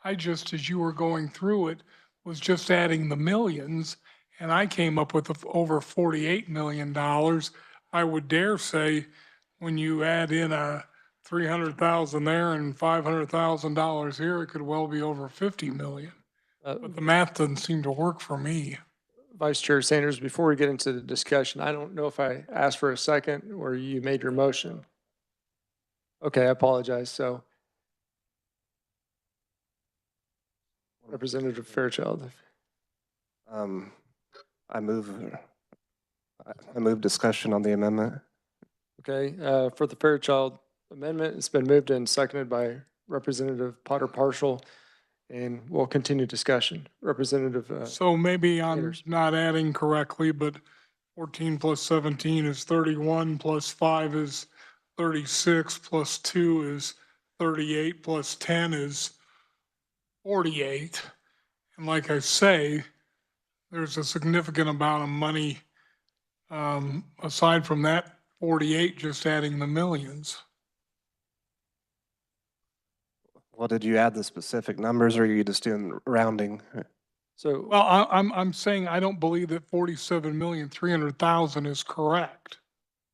I just, as you were going through it, was just adding the millions, and I came up with over $48 million. I would dare say when you add in a 300,000 there and $500,000 here, it could well be over 50 million. But the math doesn't seem to work for me. Vice Chair Sanders, before we get into the discussion, I don't know if I asked for a second or you made your motion. Okay, I apologize. So Representative Fairchild. I move discussion on the amendment. Okay, for the Fairchild amendment, it's been moved and seconded by Representative Potter Partial, and we'll continue discussion. Representative. So maybe I'm Sanders. not adding correctly, but 14 plus 17 is 31, plus 5 is 36, plus 2 is 38, plus 10 is 48. And like I say, there's a significant amount of money aside from that 48, just adding the millions. Well, did you add the specific numbers or are you just doing rounding? So, Well, I'm saying I don't believe that 47,300,000 is correct.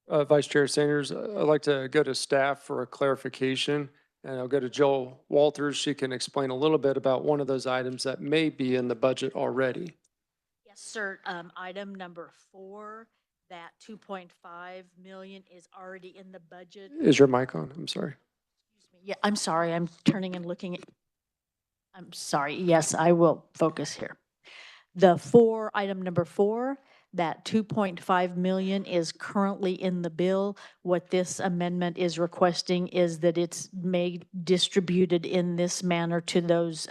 Vice Chair Sanders, I'd like to go to staff for a clarification. And I'll go to Jill Walters. She can explain a little bit about one of those items that may be in the budget already. Yes, sir. Item number 4, that 2.5 million is already in the budget. Is your mic on? I'm sorry. Excuse me. Yeah, I'm sorry. I'm turning and looking at, I'm sorry. Yes, I will focus here. Item number 4, that 2.5 million is currently in the bill. What this amendment is requesting is that it's made distributed in this manner to those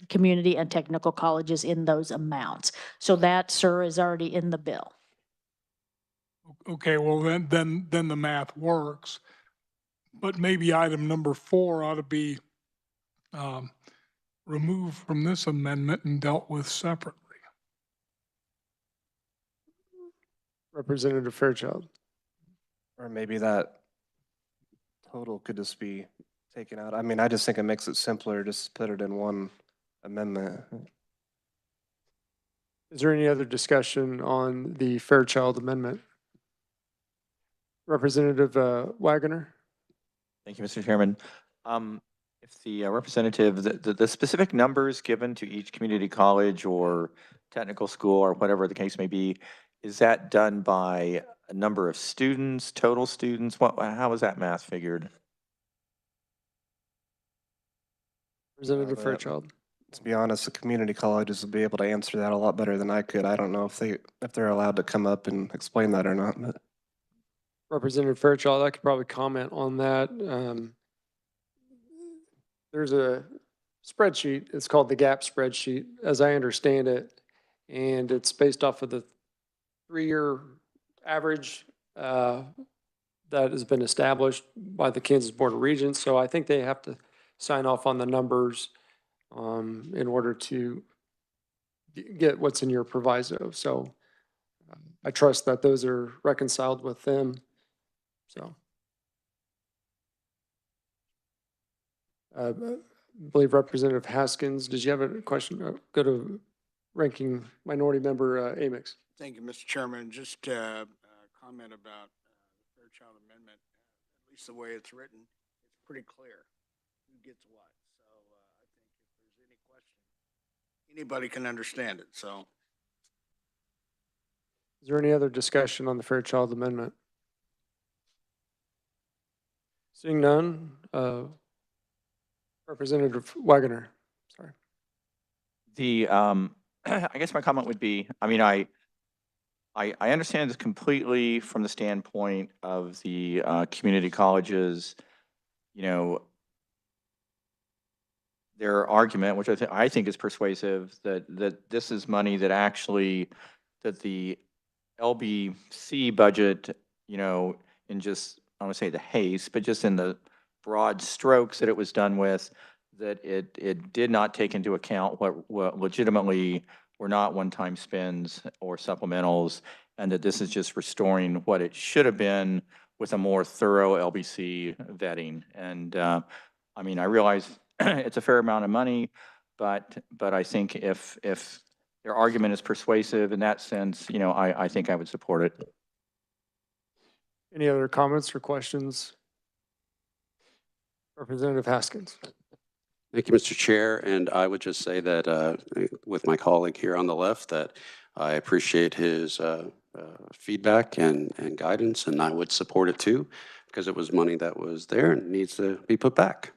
community and technical colleges in those amounts. So that, sir, is already in the bill. Okay, well, then the math works. But maybe item number 4 ought to be removed from this amendment and dealt with separately. Representative Fairchild. Or maybe that total could just be taken out. I mean, I just think it makes it simpler, just put it in one amendment. Is there any other discussion on the Fairchild Amendment? Representative Wagoner? Thank you, Mr. Chairman. If the representative, the specific numbers given to each community college or technical school or whatever the case may be, is that done by a number of students, total students? How is that math figured? Representative that- Fairchild. To be honest, the community colleges would be able to answer that a lot better than I could. I don't know if they're allowed to come up and explain that or not, but. Representative Fairchild, I could probably comment on that. There's a spreadsheet, it's called the GAP spreadsheet, as I understand it, and it's based off of the 3-year average that has been established by the Kansas Board of Regents. So I think they have to sign off on the numbers in order to get what's in your proviso. So I trust that those are reconciled with them. So I believe Representative Haskins, did you have a question? Go to Ranking Minority Member Amix. Thank you, Mr. Chairman. Just a comment about the Fairchild Amendment. At least the way it's written, it's pretty clear who gets what. So I think if there's any question, anybody can understand it. So. Is there any other discussion on the Fairchild Amendment? Seeing none, Representative Wagoner, sorry. The, I guess my comment would be, I mean, I understand this completely from the standpoint of the community colleges, you know, their argument, which I think is persuasive, that this is money that actually, that the LBC budget, you know, in just, I don't want to say the haste, but just in the broad strokes that it was done with, that it did not take into account what legitimately were not one-time spends or supplementals, and that this is just restoring what it should have been with a more thorough LBC vetting. And I mean, I realize it's a fair amount of money, but I think if their argument is persuasive in that sense, you know, I think I would support it. Any other comments or questions? Representative Haskins. Thank you, Mr. Chair. And I would just say that with my colleague here on the left, that I appreciate his feedback and guidance, and I would support it too, because it was money that was there and needs to be put back.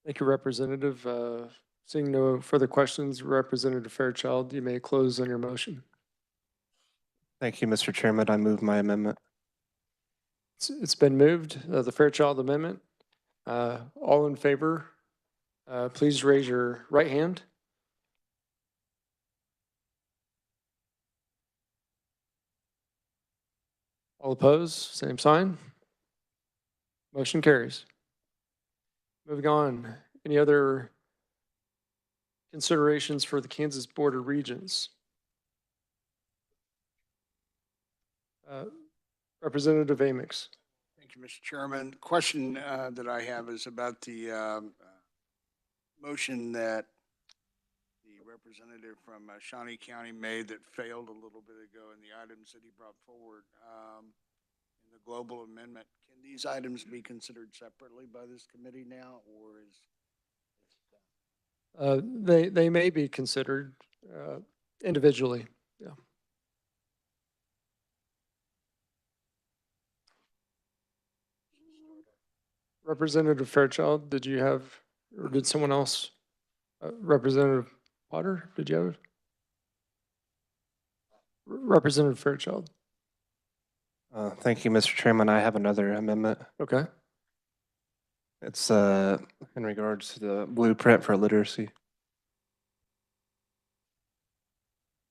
Thank you, Representative. Seeing no further questions, Representative Fairchild, you may close on your motion. Thank you, Mr. Chairman. I move my amendment. It's been moved, the Fairchild Amendment. All in favor, please raise your right hand. All opposed, same sign. Motion carries. Moving on, any other considerations for the Kansas Board of Regents? Representative Amix. Thank you, Mr. Chairman. Question that I have is about the motion that the representative from Shawnee County made that failed a little bit ago in the items that he brought forward. and the global amendment, can these items be considered separately by this committee now, or is? They may be considered individually. Yeah. Representative Fairchild, did you have, or did someone else? Representative Potter, did you have? Representative Fairchild. Thank you, Mr. Chairman. I have another amendment. Okay. It's in regards to the blueprint for literacy.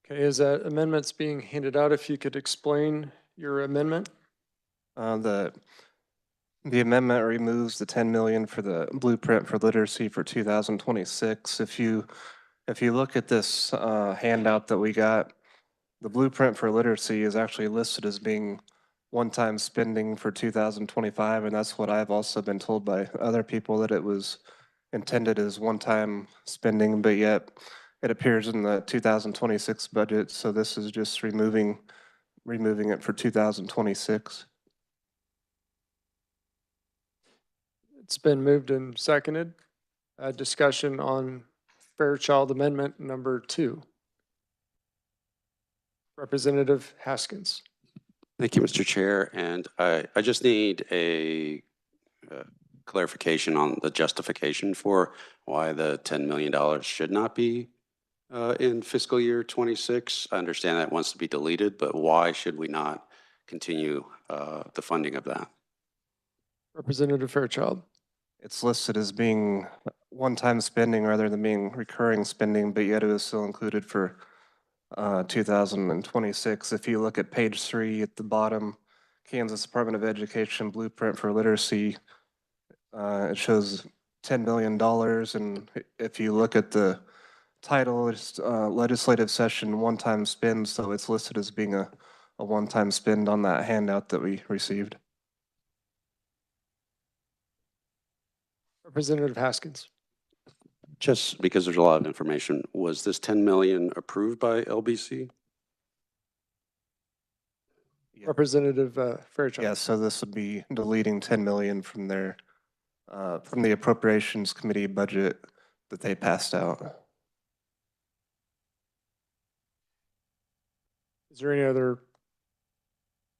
Okay, as that amendment's being handed out, if you could explain your amendment? The amendment removes the 10 million for the blueprint for literacy for 2026. If you look at this handout that we got, the blueprint for literacy is actually listed as being one-time spending for 2025, and that's what I've also been told by other people, that it was intended as one-time spending, but yet it appears in the 2026 budget, so this is just removing it for 2026. It's been moved and seconded. Discussion on Fairchild Amendment number 2. Representative Haskins. Thank you, Mr. Chair. And I just need a clarification on the justification for why the $10 million should not be in fiscal year 26. I understand that wants to be deleted, but why should we not continue the funding of that? Representative Fairchild. It's listed as being one-time spending rather than being recurring spending, but yet it was still included for 2026. If you look at page 3 at the bottom, Kansas Department of Education Blueprint for Literacy, it shows $10 million. And if you look at the title, it's legislative session one-time spend, so it's listed as being a one-time spend on that handout that we received. Representative Haskins. Just because there's a lot of information, was this 10 million approved by LBC? Yeah. Representative Fairchild. Yeah, so this would be deleting 10 million from their from the Appropriations Committee budget that they passed out. Is there any other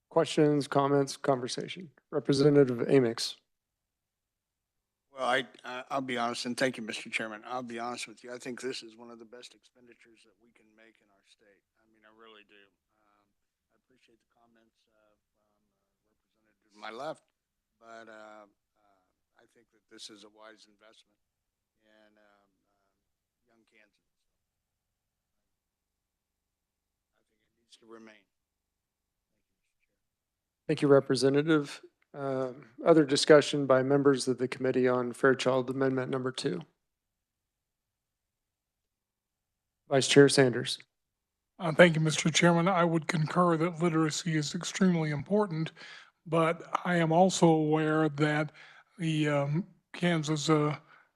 questions, comments, conversation? Representative Amix. Well, I'll be honest, and thank you, Mr. Chairman. I'll be honest with you. I think this is one of the best expenditures that we can make in our state. I mean, I really do. I appreciate the comments from Representative to my left, but I think that this is a wise investment in young Kansas. I think it needs to remain. Thank you, Representative. Other discussion by members of the Committee on Fairchild Amendment number 2. Vice Chair Sanders. Thank you, Mr. Chairman. I would concur that literacy is extremely important, but I am also aware that the Kansas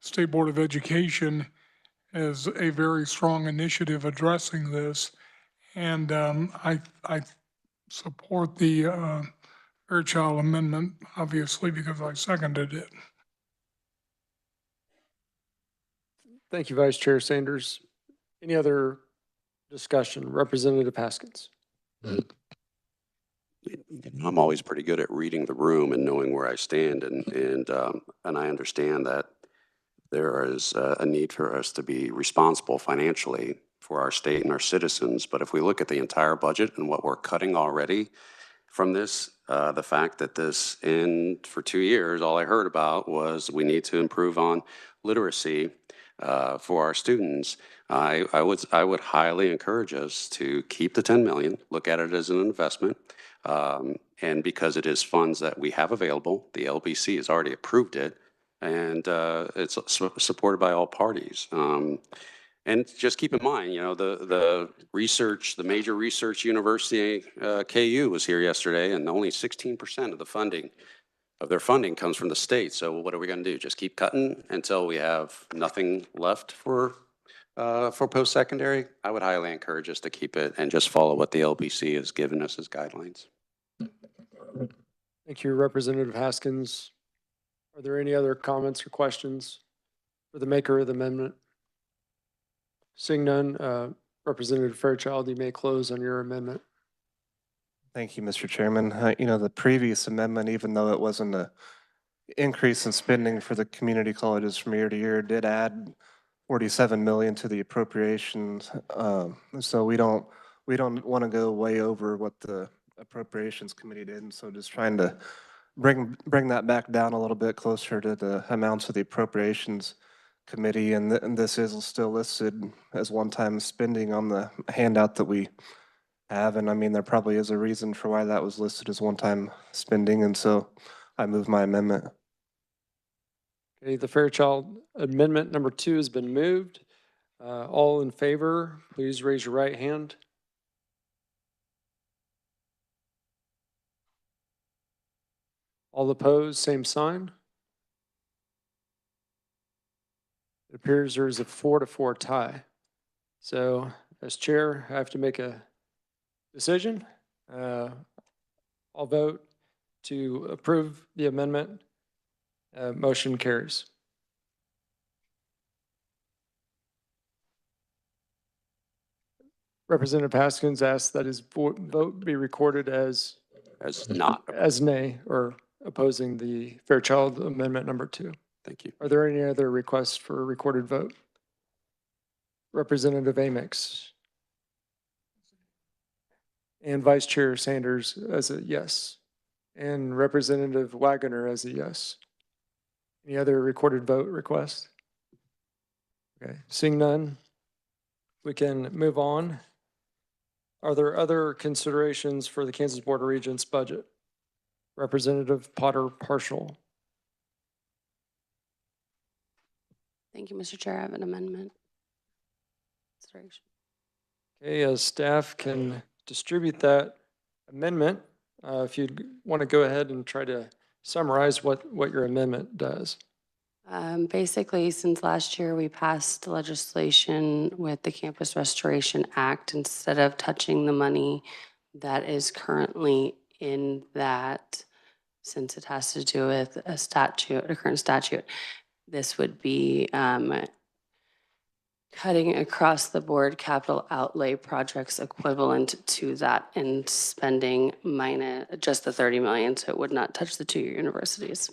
State Board of Education has a very strong initiative addressing this, and I support the Fairchild Amendment, obviously, because I seconded it. Thank you, Vice Chair Sanders. Any other discussion? Representative Haskins. I'm always pretty good at reading the room and knowing where I stand, and I understand that there is a need for us to be responsible financially for our state and our citizens. But if we look at the entire budget and what we're cutting already from this, the fact that this for 2 years, all I heard about was we need to improve on literacy for our students. I would highly encourage us to keep the 10 million, look at it as an investment. And because it is funds that we have available, the LBC has already approved it, and it's supported by all parties. And just keep in mind, you know, the major research university, KU, was here yesterday, and only 16% of the funding, of their funding, comes from the state. So what are we going to do? Just keep cutting until we have nothing left for post-secondary? I would highly encourage us to keep it and just follow what the LBC has given us as guidelines. Thank you, Representative Haskins. Are there any other comments or questions for the maker of the amendment? Seeing none, Representative Fairchild, you may close on your amendment. Thank you, Mr. Chairman. You know, the previous amendment, even though it wasn't a increase in spending for the community colleges from year to year, did add 47 million to the appropriations. So we don't want to go way over what the appropriations committee did. And so just trying to bring that back down a little bit closer to the amounts of the appropriations committee. And this is still listed as one-time spending on the handout that we have. And I mean, there probably is a reason for why that was listed as one-time spending. And so I move my amendment. Okay, the Fairchild Amendment number 2 has been moved. All in favor, please raise your right hand. All opposed, same sign. It appears there is a 4-4 tie. So as chair, I have to make a decision. I'll vote to approve the amendment. Motion carries. Representative Haskins asks that his vote be recorded as not. as nay, or opposing the Fairchild Amendment number 2. Thank you. Are there any other requests for a recorded vote? Representative Amix. And Vice Chair Sanders as a yes. And Representative Wagoner as a yes. Any other recorded vote requests? Okay, seeing none, we can move on. Are there other considerations for the Kansas Board of Regents budget? Representative Potter partial. Thank you, Mr. Chair. I have an amendment. Consideration. Okay, as staff can distribute that amendment, if you want to go ahead and try to summarize what your amendment does. Basically, since last year, we passed legislation with the Campus Restoration Act. Instead of touching the money that is currently in that, since it has to do with a statute, a current statute, this would be cutting across the board capital outlay projects equivalent to that and spending minus just the 30 million, so it would not touch the 2 universities.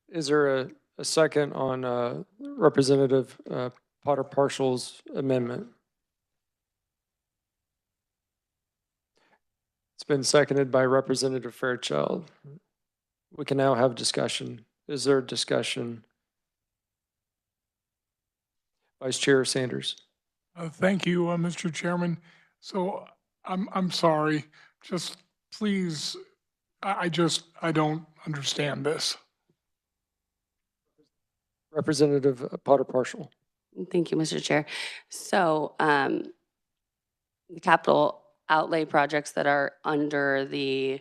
Is there a second on Representative Potter Partial's amendment? It's been seconded by Representative Fairchild. We can now have discussion. Is there discussion? Vice Chair Sanders. Thank you, Mr. Chairman. So I'm sorry, just please, I don't understand this. Representative Potter Partial. Thank you, Mr. Chair. So the capital outlay projects that are under the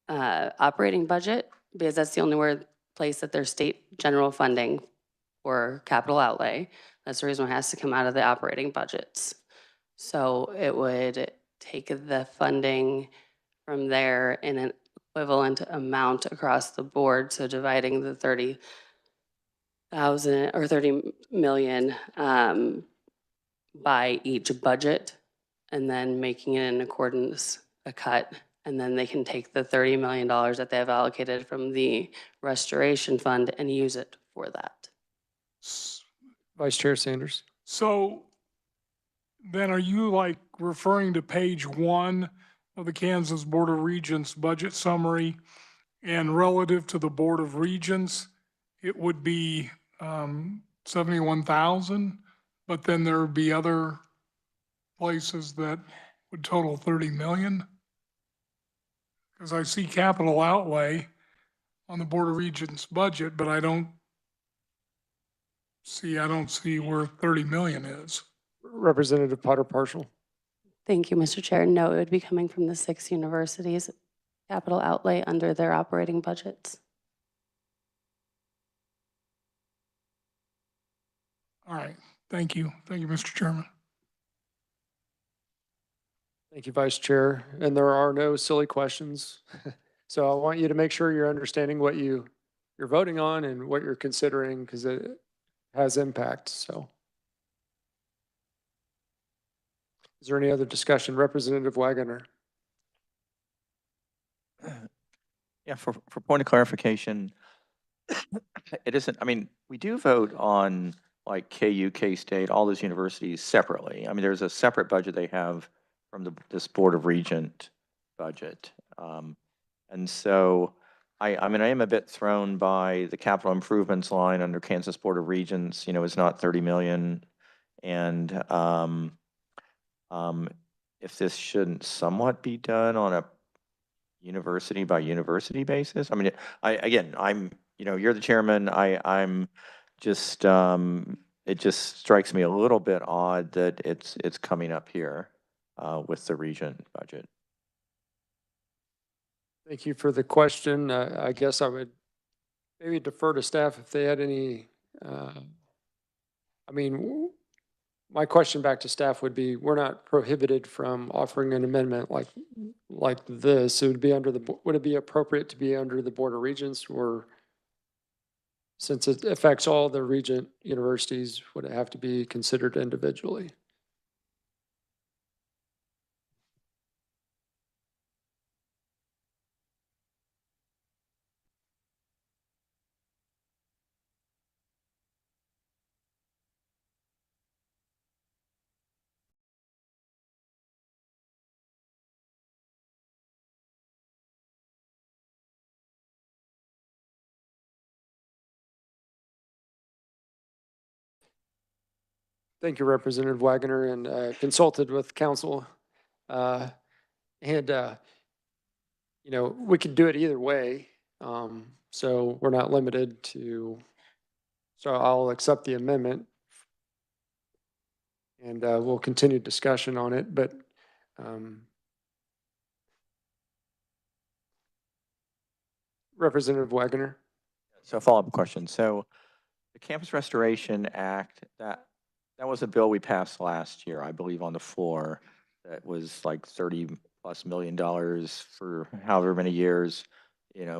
operating budget, because that's the only place that there's state general funding for capital outlay. That's the reason why it has to come out of the operating budgets. So it would take the funding from there in an equivalent amount across the board. So dividing the 30,000 or 30 million by each budget, and then making it in accordance a cut. And then they can take the $30 million that they have allocated from the restoration fund and use it for that. Vice Chair Sanders. So then are you like referring to page 1 of the Kansas Board of Regents budget summary, and relative to the Board of Regents, it would be 71,000, but then there would be other places that would total 30 million? Because I see capital outlay on the Board of Regents budget, but I don't see where 30 million is. Representative Potter Partial. Thank you, Mr. Chair. No, it would be coming from the 6 universities' capital outlay under their operating budgets. All right, thank you. Thank you, Mr. Chairman. Thank you, Vice Chair. And there are no silly questions. So I want you to make sure you're understanding what you're voting on and what you're considering because it has impact. So is there any other discussion? Representative Wagoner. Yeah, for point of clarification, it isn't, I mean, we do vote on like KU, K-State, all those universities separately. I mean, there's a separate budget they have from this Board of Regent budget. And so I mean, I am a bit thrown by the capital improvements line under Kansas Board of Regents, is not 30 million. And if this shouldn't somewhat be done on a university by university basis, I mean, you're the chairman, I'm just, it just strikes me a little bit odd that it's coming up here with the Regent budget. Thank you for the question. I guess I would maybe defer to staff if they had any, my question back to staff would be, we're not prohibited from offering an amendment like this. It would be would it be appropriate to be under the Board of Regents, or since it affects all the Regent universities, would it have to be considered individually? Thank you, Representative Wagoner, and consulted with council. We could do it either way. So we're not limited to, so I'll accept the amendment and we'll continue discussion on it, but Representative Wagoner. So a follow-up question. So the Campus Restoration Act, that was a bill we passed last year, I believe, on the floor. That was like $30+ million for however many years,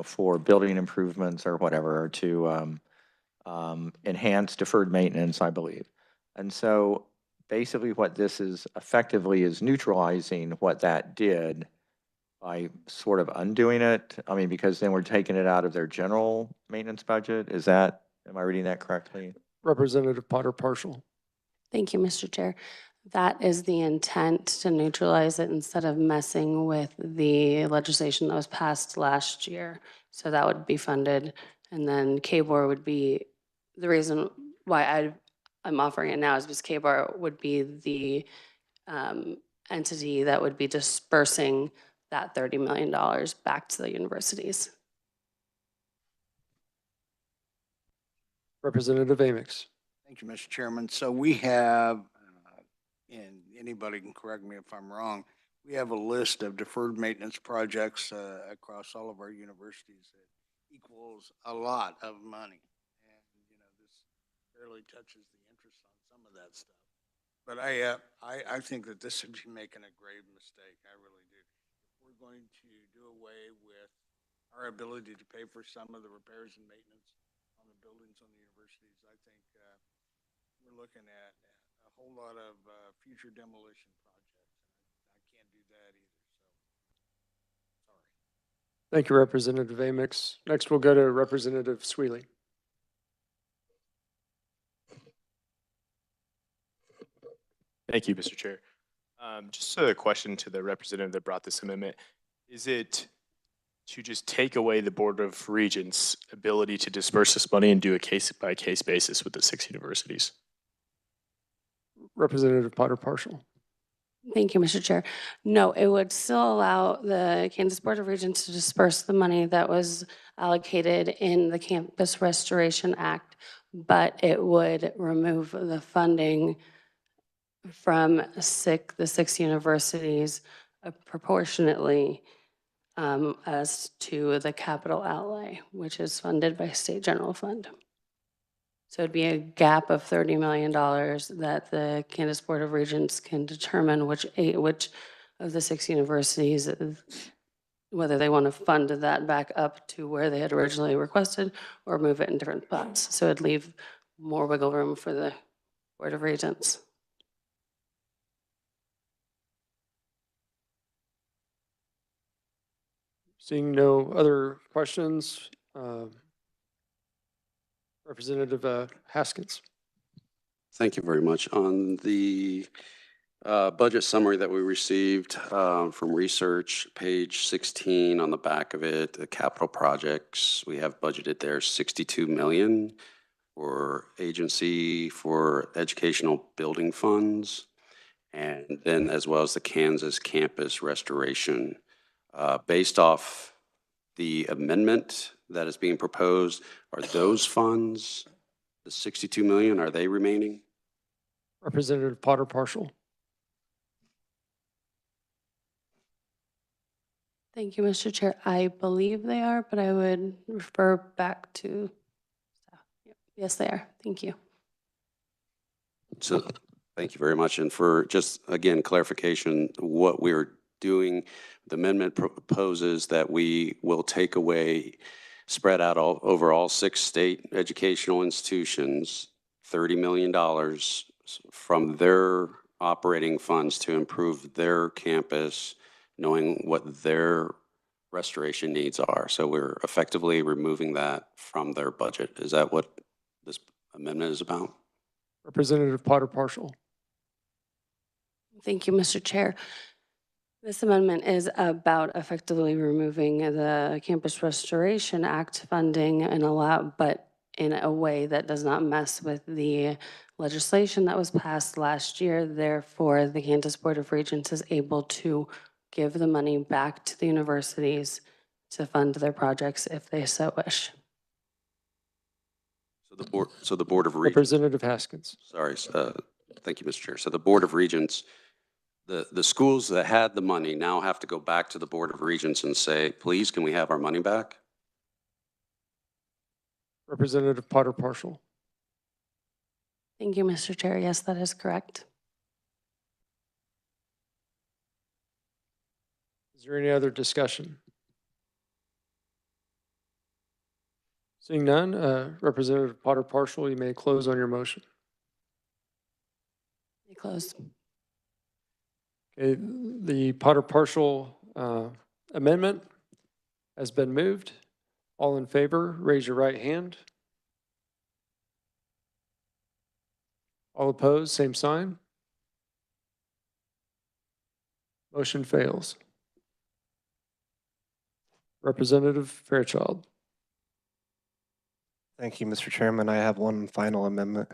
for building improvements or whatever to enhance deferred maintenance, I believe. And so basically what this is effectively is neutralizing what that did by sort of undoing it. I mean, because then we're taking it out of their general maintenance budget. Am I reading that correctly? Representative Potter Partial. Thank you, Mr. Chair. That is the intent, to neutralize it instead of messing with the legislation that was passed last year. So that would be funded. And then KBOR would be, the reason why I'm offering it now is because KBOR would be the entity that would be dispersing that $30 million back to the universities. Representative Amix. Thank you, Mr. Chairman. So we have, and anybody can correct me if I'm wrong, we have a list of deferred maintenance projects across all of our universities that equals a lot of money. And, this barely touches the interest on some of that stuff. But I think that this would be making a grave mistake. I really do. If we're going to do away with our ability to pay for some of the repairs and maintenance on the buildings on the universities, I think we're looking at a whole lot of future demolition projects. I can't do that either, so sorry. Thank you, Representative Amix. Next, we'll go to Representative Sweeley. Thank you, Mr. Chair. Just a question to the representative that brought this amendment. Is it to just take away the Board of Regents' ability to disperse this money and do a case-by-case basis with the 6 universities? Representative Potter Partial. Thank you, Mr. Chair. No, it would still allow the Kansas Board of Regents to disperse the money that was allocated in the Campus Restoration Act, but it would remove the funding from the 6 universities proportionately as to the capital outlay, which is funded by state general fund. So it'd be a gap of $30 million that the Kansas Board of Regents can determine which of the 6 universities, whether they want to fund that back up to where they had originally requested or move it in different spots. So it'd leave more wiggle room for the Board of Regents. Seeing no other questions, Representative Haskins. Thank you very much. On the budget summary that we received from research, page 16 on the back of it, the capital projects, we have budgeted there 62 million for agency for educational building funds, and then as well as the Kansas campus restoration. Based off the amendment that is being proposed, are those funds, the 62 million, are they remaining? Representative Potter partial. Thank you, Mr. Chair. I believe they are, but I would refer back to staff. Yep. Yes, they are. Thank you. So thank you very much. And for just, again, clarification, what we're doing, the amendment proposes that we will take away, spread out over all 6 state educational institutions, $30 million from their operating funds to improve their campus, knowing what their restoration needs are. So we're effectively removing that from their budget. Is that what this amendment is about? Representative Potter partial. Thank you, Mr. Chair. This amendment is about effectively removing the Campus Restoration Act funding but in a way that does not mess with the legislation that was passed last year. Therefore, the Kansas Board of Regents is able to give the money back to the universities to fund their projects if they so wish. So the Board of Regents. Representative Haskins. Sorry, thank you, Mr. Chair. So the Board of Regents, the schools that had the money now have to go back to the Board of Regents and say, please, can we have our money back? Representative Potter partial. Thank you, Mr. Chair. Yes, that is correct. Is there any other discussion? Seeing none, Representative Potter partial, you may close on your motion. They close. Okay, the Potter partial amendment has been moved. All in favor, raise your right hand. All opposed, same sign. Motion fails. Representative Fairchild. Thank you, Mr. Chairman. I have one final amendment.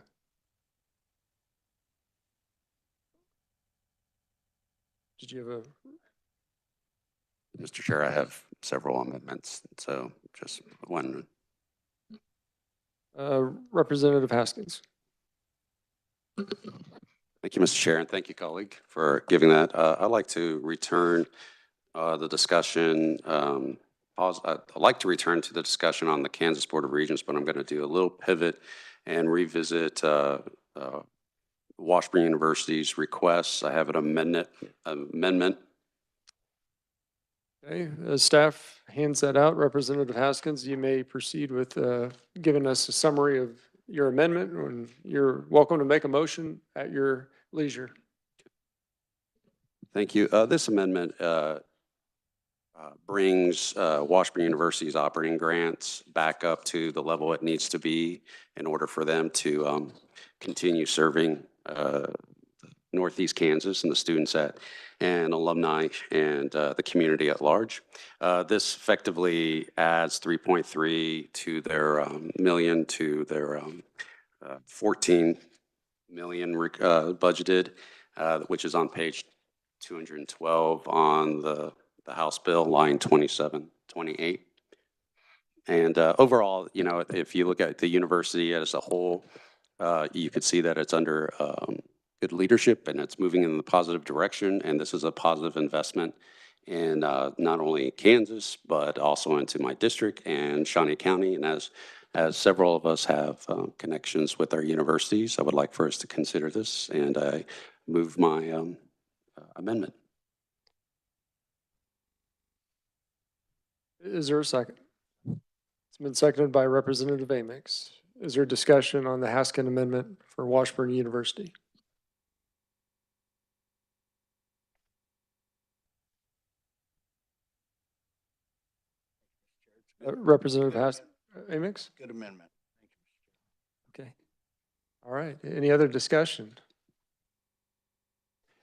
Did you have Mr. Chair, I have several amendments, so just one. Representative Haskins? Thank you, Mr. Chair, and thank you, colleague, for giving that. I'd like to return the discussion. I'd like to return to the discussion on the Kansas Board of Regents, but I'm going to do a little pivot and revisit Washburn University's requests. I have an amendment. Okay, as staff hands that out, Representative Haskins, you may proceed with giving us a summary of your amendment, and you're welcome to make a motion at your leisure. Thank you. This amendment brings Washburn University's operating grants back up to the level it needs to be in order for them to continue serving Northeast Kansas and the students and alumni and the community at large. This effectively adds 3.3 to their million to their 14 million budgeted, which is on page 212 on the House bill, line 2728. And overall, you know, if you look at the university as a whole, you could see that it's under good leadership and it's moving in the positive direction. And this is a positive investment in not only Kansas, but also into my district and Shawnee County. And as as several of us have connections with our universities, I would like for us to consider this, and I move my amendment. Is there a second? It's been seconded by Representative Amix. Is there discussion on the Haskin Amendment for Washburn University? Representative Amix? Good amendment. Thank you, Mr. Chair. Okay. All right. Any other discussion?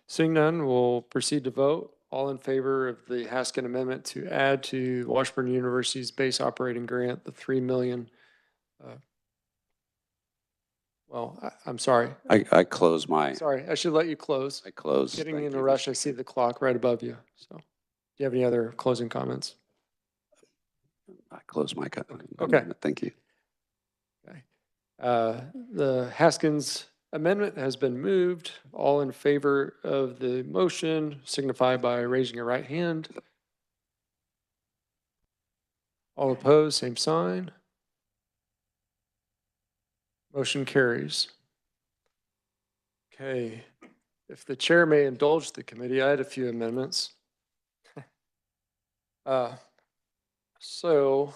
Seeing none, we'll proceed to vote. All in favor of the Haskin Amendment to add to Washburn University's base operating grant, the 3 million. I'm sorry. I close my, Sorry, I should let you close. I close. Getting Thank in a you, rush, Mr. I see the clock right above you. So do you have any other closing comments? I close my. Okay. Thank you. Okay. The Haskins Amendment has been moved. All in favor of the motion signify by raising your right hand. All opposed, same sign. Motion carries. Okay, if the chair may indulge the committee, I had a few amendments. So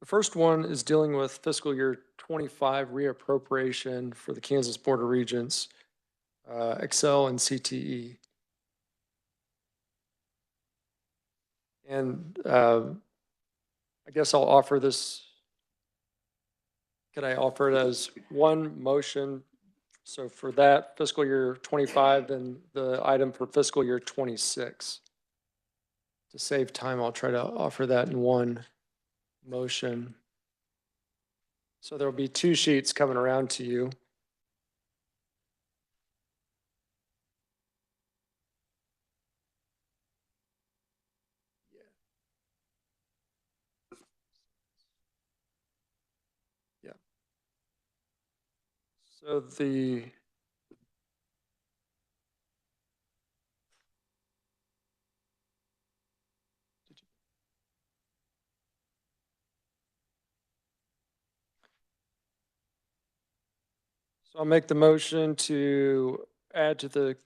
the first one is dealing with fiscal year 25 reappropriation for the Kansas Board of Regents, Excel and CTE. And I guess I'll offer this. Could I offer it as one motion? So for that fiscal year 25, then the item for fiscal year 26. To save time, I'll try to offer that in one motion. So there'll be two sheets coming around to you. Yeah. So I'll make the motion to add to the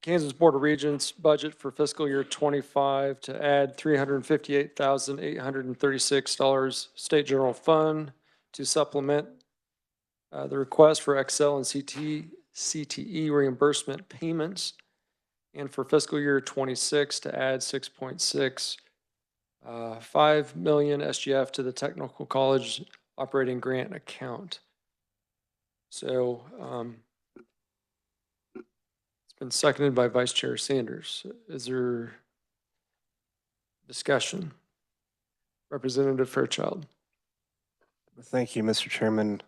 Kansas Board of Regents budget for fiscal year 25 to add $358,836 state general fund to supplement the request for Excel and CTE reimbursement payments, and for fiscal year 26 to add 6.65 million SGF to the technical college operating grant account. So it's been seconded by Vice Chair Sanders. Is there discussion? Representative Fairchild. Thank you, Mr. Chairman.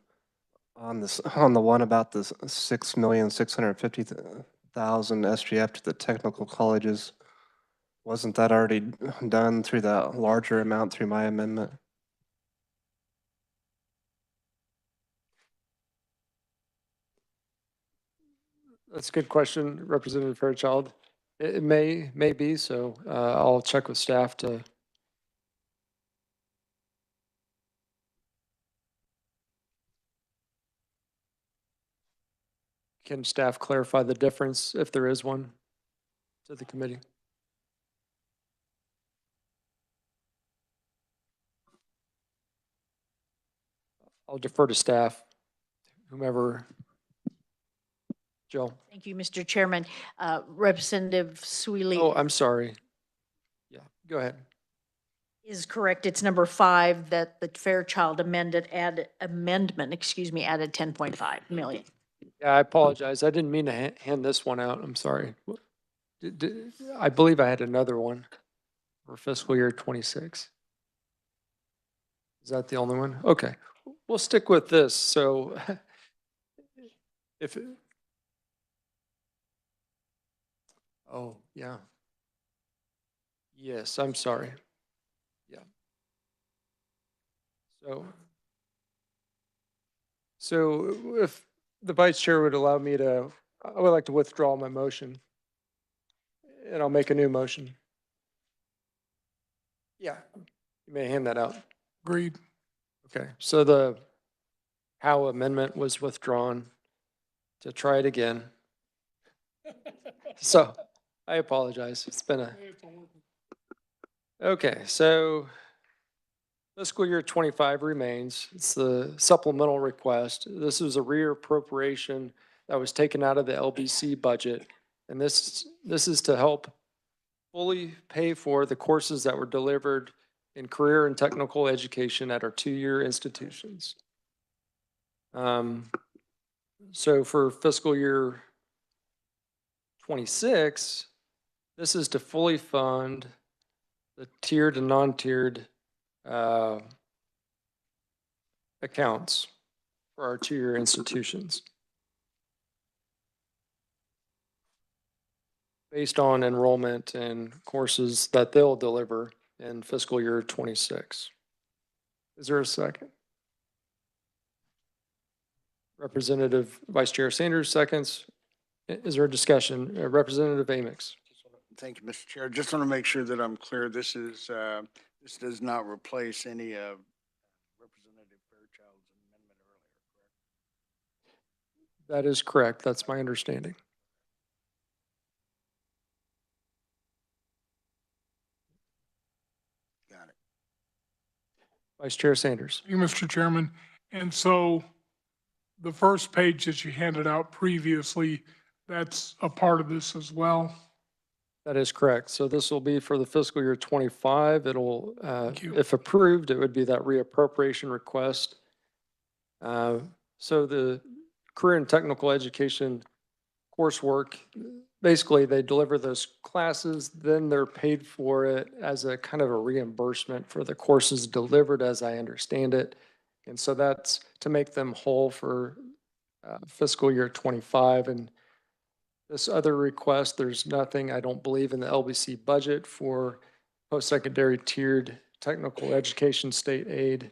On the one about the 6,650,000 SGF to the technical colleges, wasn't that already done through that larger amount through my amendment? That's a good question, Representative Fairchild. It may be, so I'll check with staff to. Can staff clarify the difference, if there is one, to the committee? I'll defer to staff, whomever. Jill. Thank you, Mr. Chairman. Representative Sweeley. Oh, I'm sorry. Yeah, go ahead. Is correct. It's number 5 that the Fairchild amendment added 10.5 million. Yeah, I apologize. I didn't mean to hand this one out. I'm sorry. I believe I had another one for fiscal year 26. Is that the only one? Okay, we'll stick with this. So oh, yeah. Yes, I'm sorry. Yeah. So if the vice chair would allow me to, I would like to withdraw my motion. And I'll make a new motion. Yeah, you may hand that out. Agreed. Okay, so the Howe amendment was withdrawn to try it again. So I apologize. It's been a, okay, so fiscal year 25 remains. It's the supplemental request. This is a reappropriation that was taken out of the LBC budget. And this is to help fully pay for the courses that were delivered in career and technical education at our two-year institutions. So for fiscal year 26, this is to fully fund the tiered and non-tiered accounts for our two-year institutions based on enrollment and courses that they'll deliver in fiscal year 26. Is there a second? Representative Vice Chair Sanders seconds. Is there a discussion? Representative Amix. Thank you, Mr. Chair. Just want to make sure that I'm clear. This does not replace any of Representative Fairchild's amendment earlier, correct? That is correct. That's my understanding. Got it. Vice Chair Sanders. Thank you, Mr. Chairman. And so the first page that you handed out previously, that's a part of this as well. That is correct. So this will be for the fiscal year 25. It'll, you. if approved, it would be that reappropriation request. So the career and technical education coursework, basically they deliver those classes, then they're paid for it as a kind of a reimbursement for the courses delivered, as I understand it. And so that's to make them whole for fiscal year 25. And this other request, there's nothing, I don't believe, in the LBC budget for post-secondary tiered technical education state aid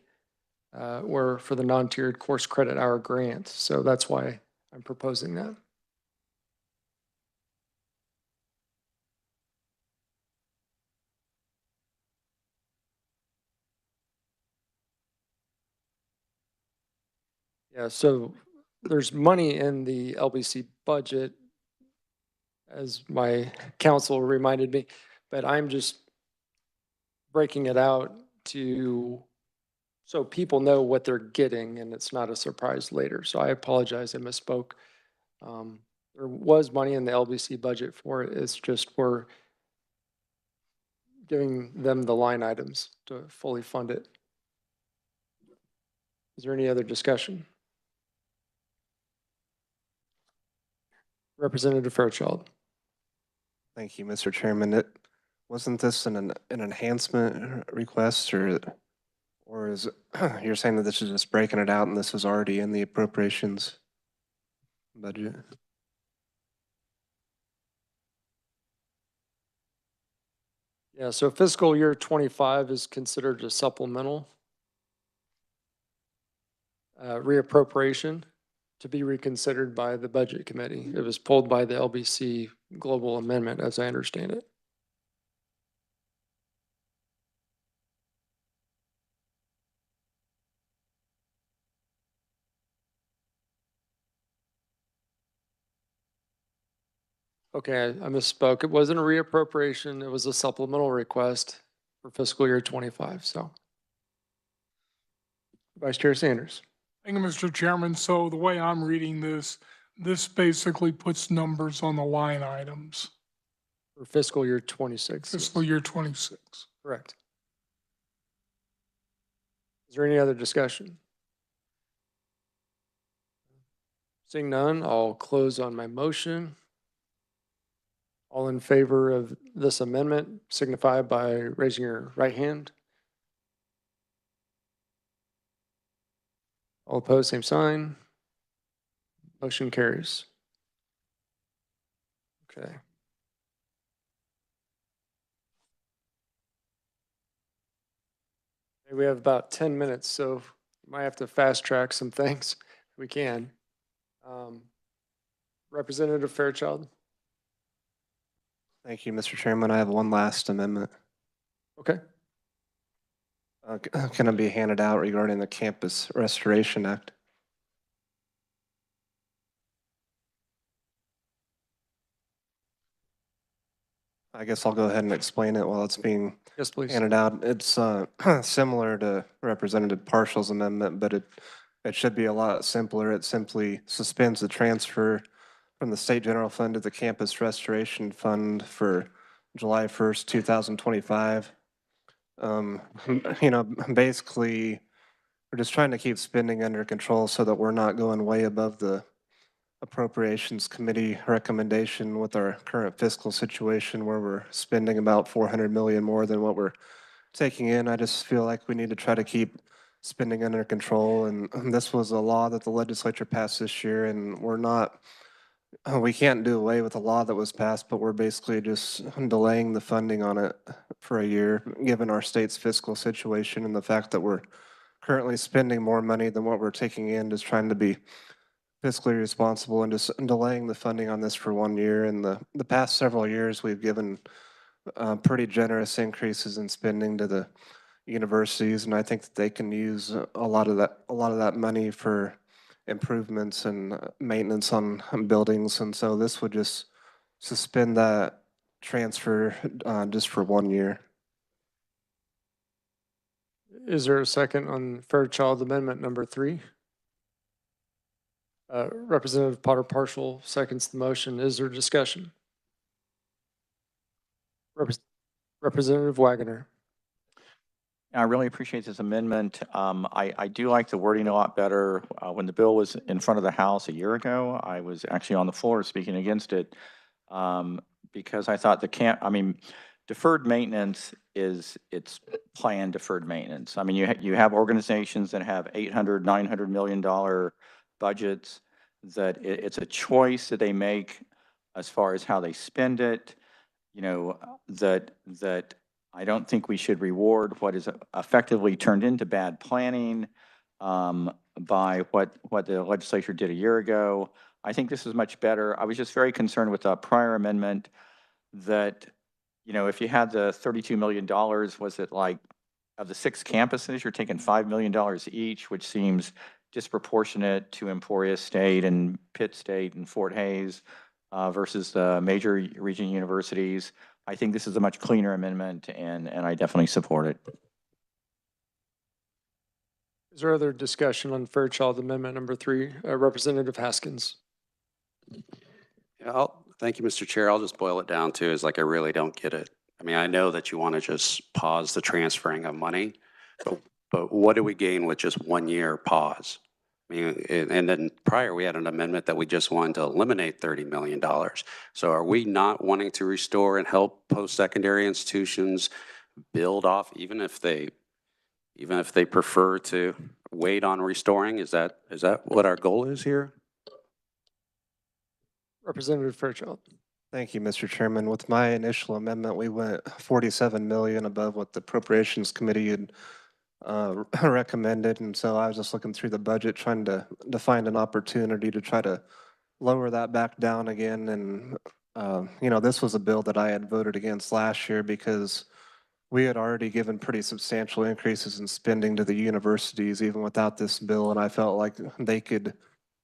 or for the non-tiered course credit hour grant. So that's why I'm proposing that. Yeah, so there's money in the LBC budget, as my counsel reminded me, but I'm just breaking it out to, so people know what they're getting and it's not a surprise later. So I apologize, I misspoke. There was money in the LBC budget for it. It's just we're giving them the line items to fully fund it. Is there any other discussion? Representative Fairchild. Thank you, Mr. Chairman. Wasn't this an enhancement request or is, you're saying that this is just breaking it out and this is already in the appropriations budget? Yeah, so fiscal year 25 is considered a supplemental reappropriation to be reconsidered by the Budget Committee. It was pulled by the LBC Global Amendment, as I understand it. Okay, I misspoke. It wasn't a reappropriation. It was a supplemental request for fiscal year 25, so. Vice Chair Sanders. Thank you, Mr. Chairman. So the way I'm reading this, this basically puts numbers on the line items. For fiscal year 26. Fiscal year 26. Correct. Is there any other discussion? Seeing none, I'll close on my motion. All in favor of this amendment signify by raising your right hand. All opposed, same sign. Motion carries. Okay. We have about 10 minutes, so we might have to fast track some things if we can. Representative Fairchild. Thank you, Mr. Chairman. I have one last amendment. Okay. going to be handed out regarding the Campus Restoration Act. I guess I'll go ahead and explain it while it's being Yes, please. handed out. It's similar to Representative Partial's amendment, but it should be a lot simpler. It simply suspends the transfer from the State General Fund to the Campus Restoration Fund for July 1st, 2025. You know, basically, we're just trying to keep spending under control so that we're not going way above the Appropriations Committee recommendation with our current fiscal situation where we're spending about 400 million more than what we're taking in. I just feel like we need to try to keep spending under control. And this was a law that the legislature passed this year, and we can't do away with a law that was passed, but we're basically just delaying the funding on it for a year, given our state's fiscal situation and the fact that we're currently spending more money than what we're taking in, just trying to be fiscally responsible and just delaying the funding on this for 1 year. In the past several years, we've given pretty generous increases in spending to the universities, and I think that they can use a lot of that money for improvements and maintenance on buildings. And so this would just suspend that transfer just for 1 year. Is there a second on Fairchild Amendment number 3? Representative Potter Partial seconds the motion. Is there discussion? Representative Wagoner. I really appreciate this amendment. I do like the wording a lot better. When the bill was in front of the House a year ago, I was actually on the floor speaking against it because I thought deferred maintenance it's planned deferred maintenance. I mean, you have organizations that have $800, $900 million budgets that it's a choice that they make as far as how they spend it. You know, that I don't think we should reward what is effectively turned into bad planning by what the legislature did a year ago. I think this is much better. I was just very concerned with the prior amendment that, you know, if you had the $32 million, was it like of the 6 campuses, you're taking $5 million each, which seems disproportionate to Emporia State and Pitt State and Fort Hays versus the major region universities. I think this is a much cleaner amendment, and I definitely support it. Is there other discussion on Fairchild Amendment number 3? Representative Haskins. Yeah, thank you, Mr. Chair. I'll just boil it down to is like I really don't get it. I mean, I know that you want to just pause the transferring of money, but what do we gain with just 1 year pause? I mean, and then prior we had an amendment that we just wanted to eliminate $30 million. So are we not wanting to restore and help post-secondary institutions build off, even if they prefer to wait on restoring? Is that what our goal is here? Representative Fairchild. Thank you, Mr. Chairman. With my initial amendment, we went 47 million above what the Appropriations Committee had recommended. And so I was just looking through the budget, trying to find an opportunity to try to lower that back down again. And, you know, this was a bill that I had voted against last year because we had already given pretty substantial increases in spending to the universities, even without this bill. And I felt like they could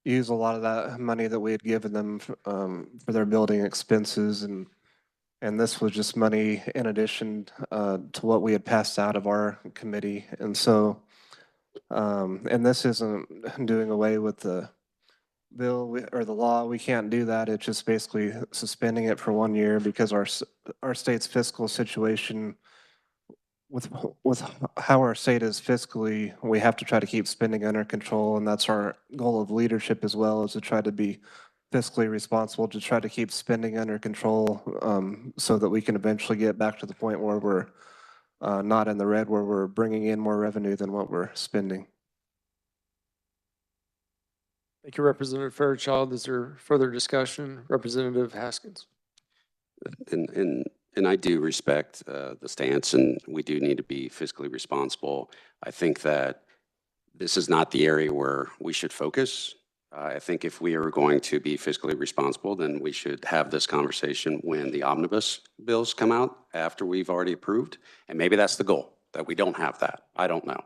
use a lot of that money that we had given them for their building expenses. And this was just money in addition to what we had passed out of our committee. And so, and this isn't doing away with the bill or the law. We can't do that. It's just basically suspending it for 1 year because our state's fiscal situation, with how our state is fiscally, we have to try to keep spending under control. And that's our goal of leadership as well, is to try to be fiscally responsible, to try to keep spending under control so that we can eventually get back to the point where we're not in the red, where we're bringing in more revenue than what we're spending. Thank you, Representative Fairchild. Is there further discussion? Representative Haskins. And I do respect the stance, and we do need to be fiscally responsible. I think that this is not the area where we should focus. I think if we are going to be fiscally responsible, then we should have this conversation when the omnibus bills come out after we've already approved, and maybe that's the goal. that we don't have that. I don't know.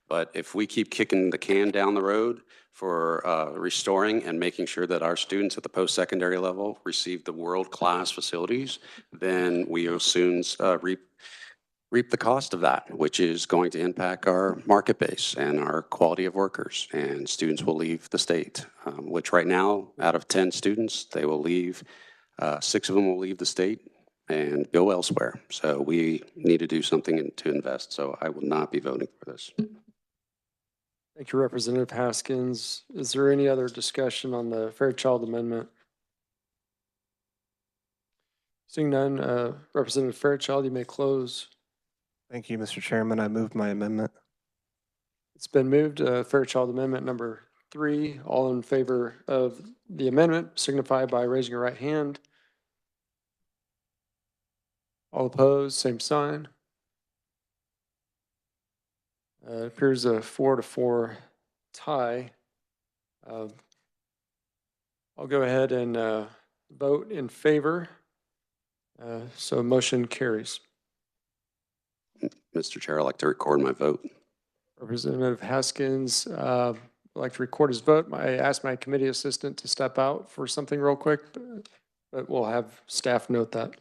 But if we keep kicking the can down the road for restoring and making sure that our students at the post-secondary level receive the world-class facilities, then we will soon reap the cost of that, which is going to impact our market base and our quality of workers. And students will leave the state, which right now, out of 10 students, they will leave, 6 of them will leave the state and go elsewhere. So we need to do something to invest. So I will not be voting for this. Thank you, Representative Haskins. Is there any other discussion on the Fairchild Amendment? Seeing none, Representative Fairchild, you may close. Thank you, Mr. Chairman. I move my amendment. It's been moved, Fairchild Amendment number 3. All in favor of the amendment signify by raising your right hand. All opposed, same sign. It appears a 4-4 tie. I'll go ahead and vote in favor. So motion carries. Mr. Chair, I'd like to record my vote. Representative Haskins would like to record his vote. I asked my committee assistant to step out for something real quick, but we'll have staff note that.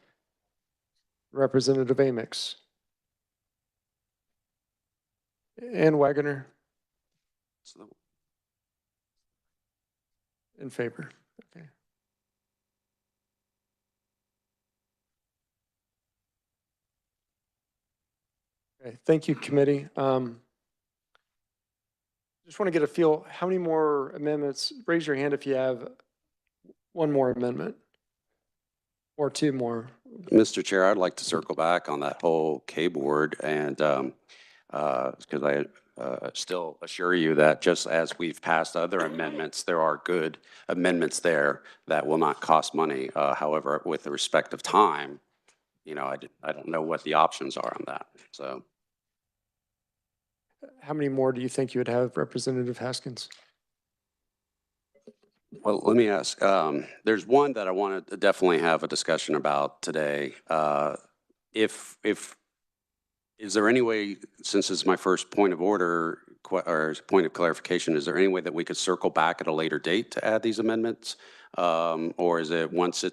Representative Amix. And Wagoner. In favor. Okay. Okay, thank you, committee. Just want to get a feel, how many more amendments? Raise your hand if you have one more amendment or 2 more. Mr. Chair, I'd like to circle back on that whole K board and because I still assure you that just as we've passed other amendments, there are good amendments there that will not cost money. However, with the respect of time, you know, I don't know what the options are on that. So. How many more do you think you would have, Representative Haskins? Well, let me ask. There's one that I want to definitely have a discussion about today. Is there any way, since it's my first point of order or point of clarification, is there any way that we could circle back at a later date to add these amendments, or is it once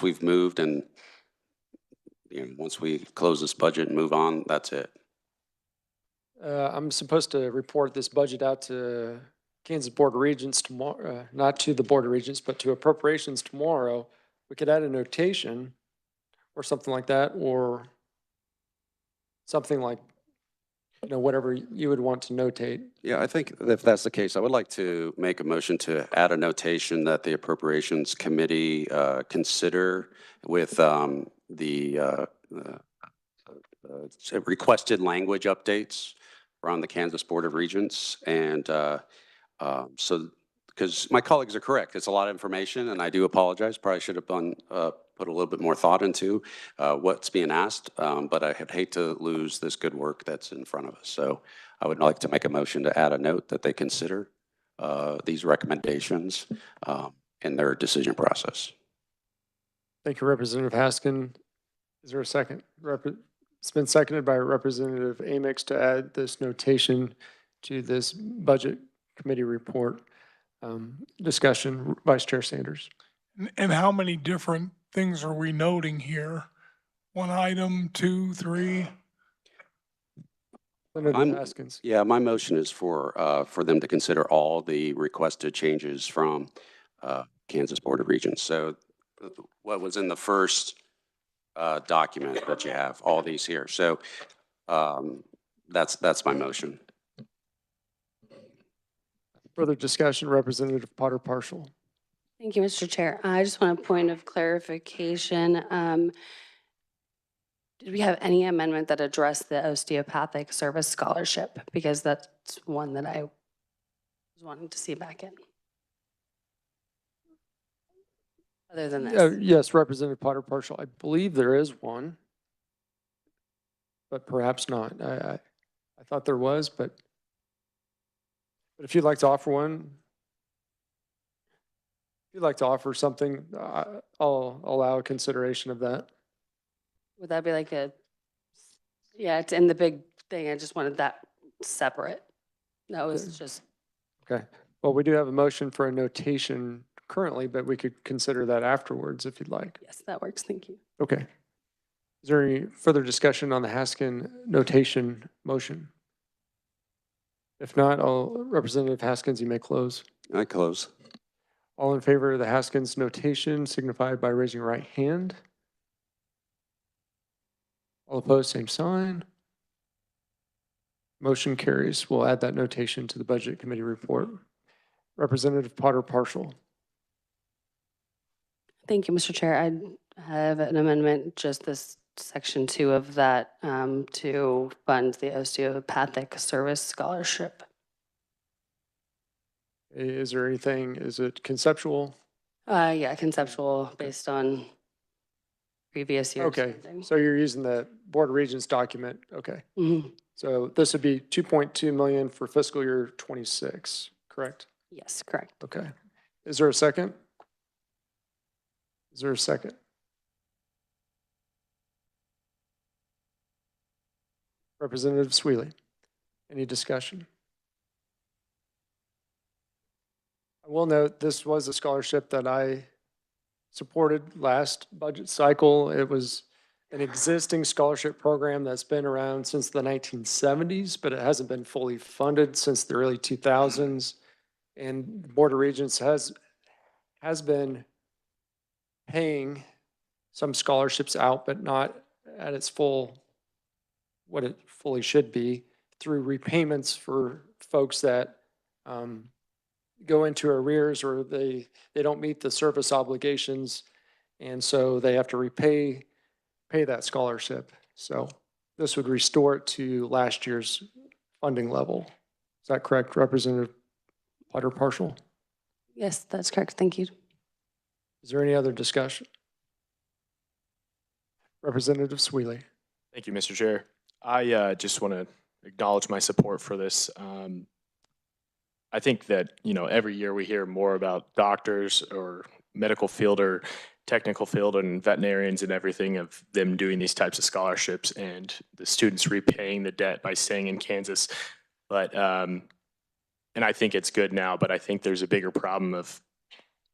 we've moved and once we close this budget and move on, that's it? I'm supposed to report this budget out to Kansas Board of Regents tomorrow, not to the Board of Regents, but to Appropriations tomorrow. We could add a notation or something like that, or something like, whatever you would want to notate. Yeah, I think if that's the case, I would like to make a motion to add a notation that the Appropriations Committee consider with the requested language updates around the Kansas Board of Regents. And so, because my colleagues are correct, it's a lot of information, and I do apologize. Probably should have put a little bit more thought into what's being asked, but I hate to lose this good work that's in front of us. So I would like to make a motion to add a note that they consider these recommendations in their decision process. Thank you, Representative Haskin. Is there a second? It's been seconded by Representative Amix to add this notation to this budget committee report. Discussion, Vice Chair Sanders. And how many different things are we noting here? 1 item, 2, 3? Representative Haskins. Yeah, my motion is for them to consider all the requested changes from Kansas Board of Regents. So what was in the first document that you have, all these here. So that's my motion. Further discussion, Representative Potter Partial. Thank you, Mr. Chair. I just want a point of clarification. Did we have any amendment that addressed the osteopathic service scholarship? Because that's one that I was wanting to see back in. Other than this. Yes, Representative Potter Partial. I believe there is one, but perhaps not. I thought there was, but if you'd like to offer one, if you'd like to offer something, I'll allow consideration of that. Would that be like yeah, it's in the big thing. I just wanted that separate. That was just, Okay. Well, we do have a motion for a notation currently, but we could consider that afterwards if you'd like. yes, that works. Thank you. Okay. Is there any further discussion on the Haskin notation motion? If not, Representative Haskins, you may close. I close. All in favor of the Haskins notation signify by raising your right hand. All opposed, same sign. Motion carries. We'll add that notation to the Budget Committee report. Representative Potter Partial. Thank you, Mr. Chair. I have an amendment, just this section 2 of that, to fund the osteopathic service scholarship. Is there anything, is it conceptual? Yeah, conceptual based on previous years. Okay, so you're using the Board of Regents document, okay. So this would be 2.2 million for fiscal year 26, correct? Yes, correct. Okay. Is there a second? Is there a second? Representative Sweeley, any discussion? I will note this was a scholarship that I supported last budget cycle. It was an existing scholarship program that's been around since the 1970s, but it hasn't been fully funded since the early 2000s. And the Board of Regents has been paying some scholarships out, but not at its full, what it fully should be, through repayments for folks that go into arrears or they don't meet the service obligations. And so they have to pay that scholarship. So this would restore it to last year's funding level. Is that correct, Representative Potter Partial? Yes, that's correct. Thank you. Is there any other discussion? Representative Sweeley. Thank you, Mr. Chair. I just want to acknowledge my support for this. I think that, every year we hear more about doctors or medical field or technical field and veterinarians and everything of them doing these types of scholarships and the students repaying the debt by staying in Kansas. But, and I think it's good now, but I think there's a bigger problem of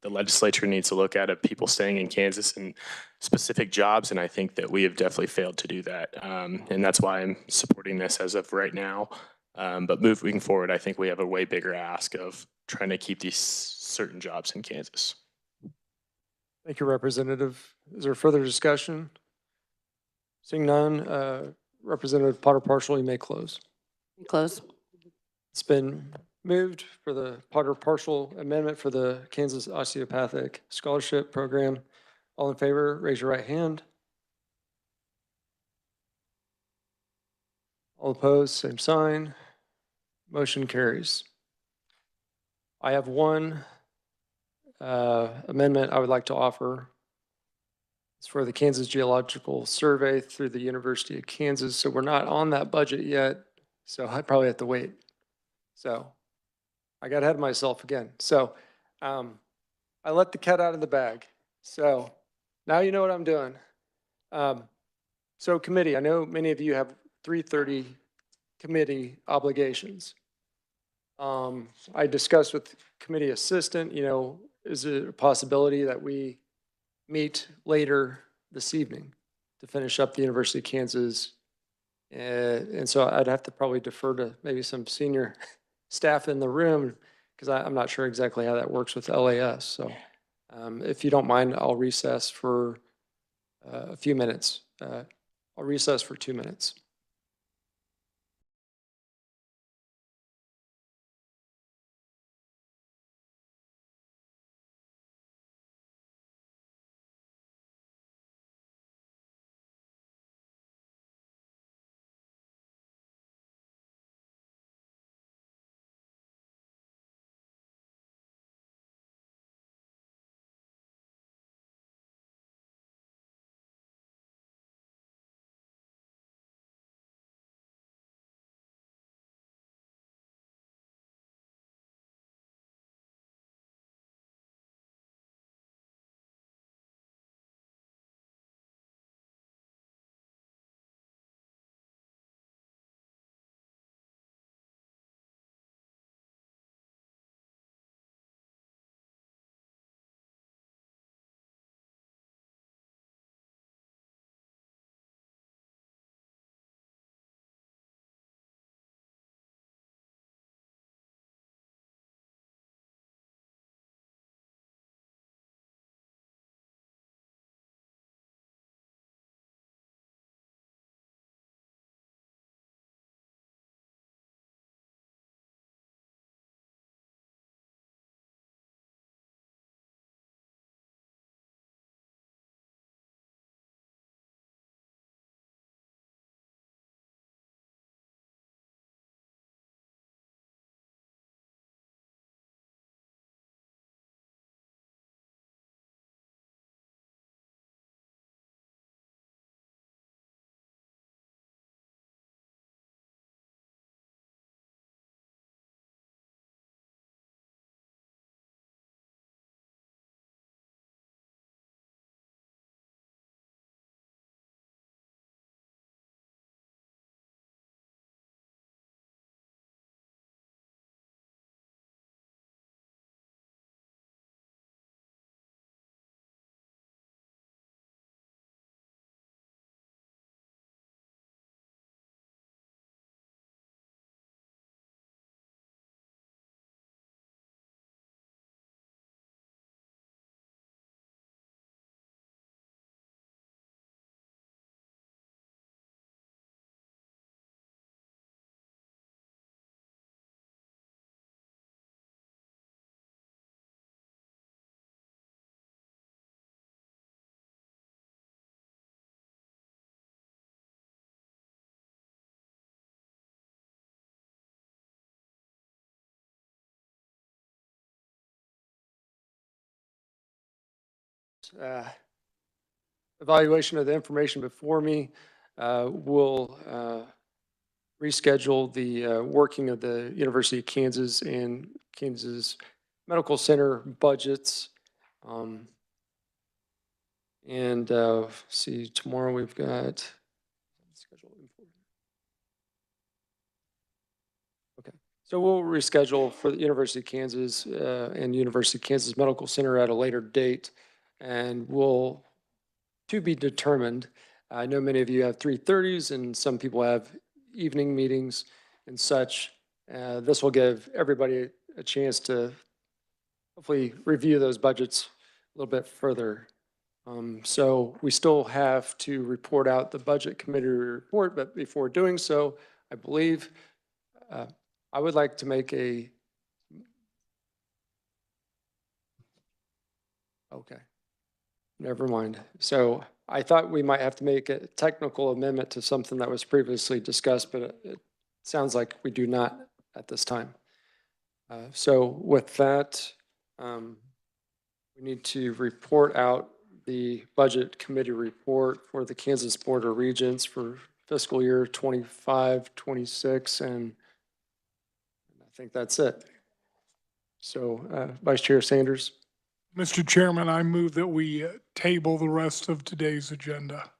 the legislature needs to look at of people staying in Kansas and specific jobs. And I think that we have definitely failed to do that. And that's why I'm supporting this as of right now. But moving forward, I think we have a way bigger ask of trying to keep these certain jobs in Kansas. Thank you, Representative. Is there further discussion? Seeing none, Representative Potter Partial, you may close. Close. It's been moved for the Potter Partial amendment for the Kansas Osteopathic Scholarship Program. All in favor, raise your right hand. All opposed, same sign. Motion carries. I have one amendment I would like to offer. It's for the Kansas Geological Survey through the University of Kansas. So we're not on that budget yet. So I probably have to wait. So I got ahead of myself again. So I let the cat out of the bag. So now you know what I'm doing. So committee, I know many of you have 3:30 committee obligations. I discussed with committee assistant, is it a possibility that we meet later this evening to finish up the University of Kansas? And so I'd have to probably defer to maybe some senior staff in the room because I'm not sure exactly how that works with LAS. So if you don't mind, I'll recess for a few minutes. I'll recess for 2 minutes. evaluation of the information before me, will reschedule the working of the University of Kansas and Kansas Medical Center budgets. See, tomorrow we've got okay. So we'll reschedule for the University of Kansas and University of Kansas Medical Center at a later date, and we'll to be determined. I know many of you have 3:30s and some people have evening meetings and such. This will give everybody a chance to hopefully review those budgets a little bit further. So we still have to report out the budget committee report, but before doing so, I believe I would like to make a, okay, never mind. So I thought we might have to make a technical amendment to something that was previously discussed, but it sounds like we do not at this time. So with that, we need to report out the budget committee report for the Kansas Board of Regents for fiscal year 25, 26, and I think that's it. So Vice Chair Sanders. Mr. Chairman, I move that we table the rest of today's agenda.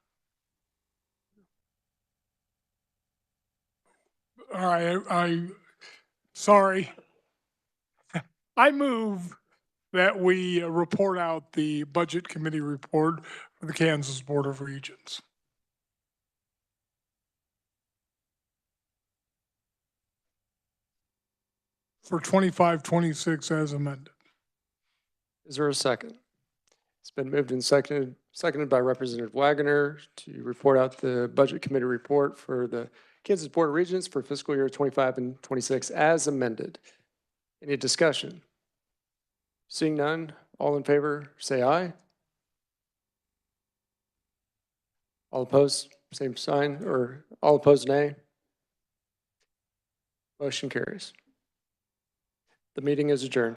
All right, sorry. I move that we report out the Budget Committee report for the Kansas Board of Regents. For 25, 26 as amended. Is there a second? It's been moved and seconded by Representative Wagoner to report out the Budget Committee report for the Kansas Board of Regents for fiscal year 25 and 26 as amended. Any discussion? Seeing none, all in favor, say aye. All opposed, same sign, or all opposed, nay. Motion carries. The meeting is adjourned.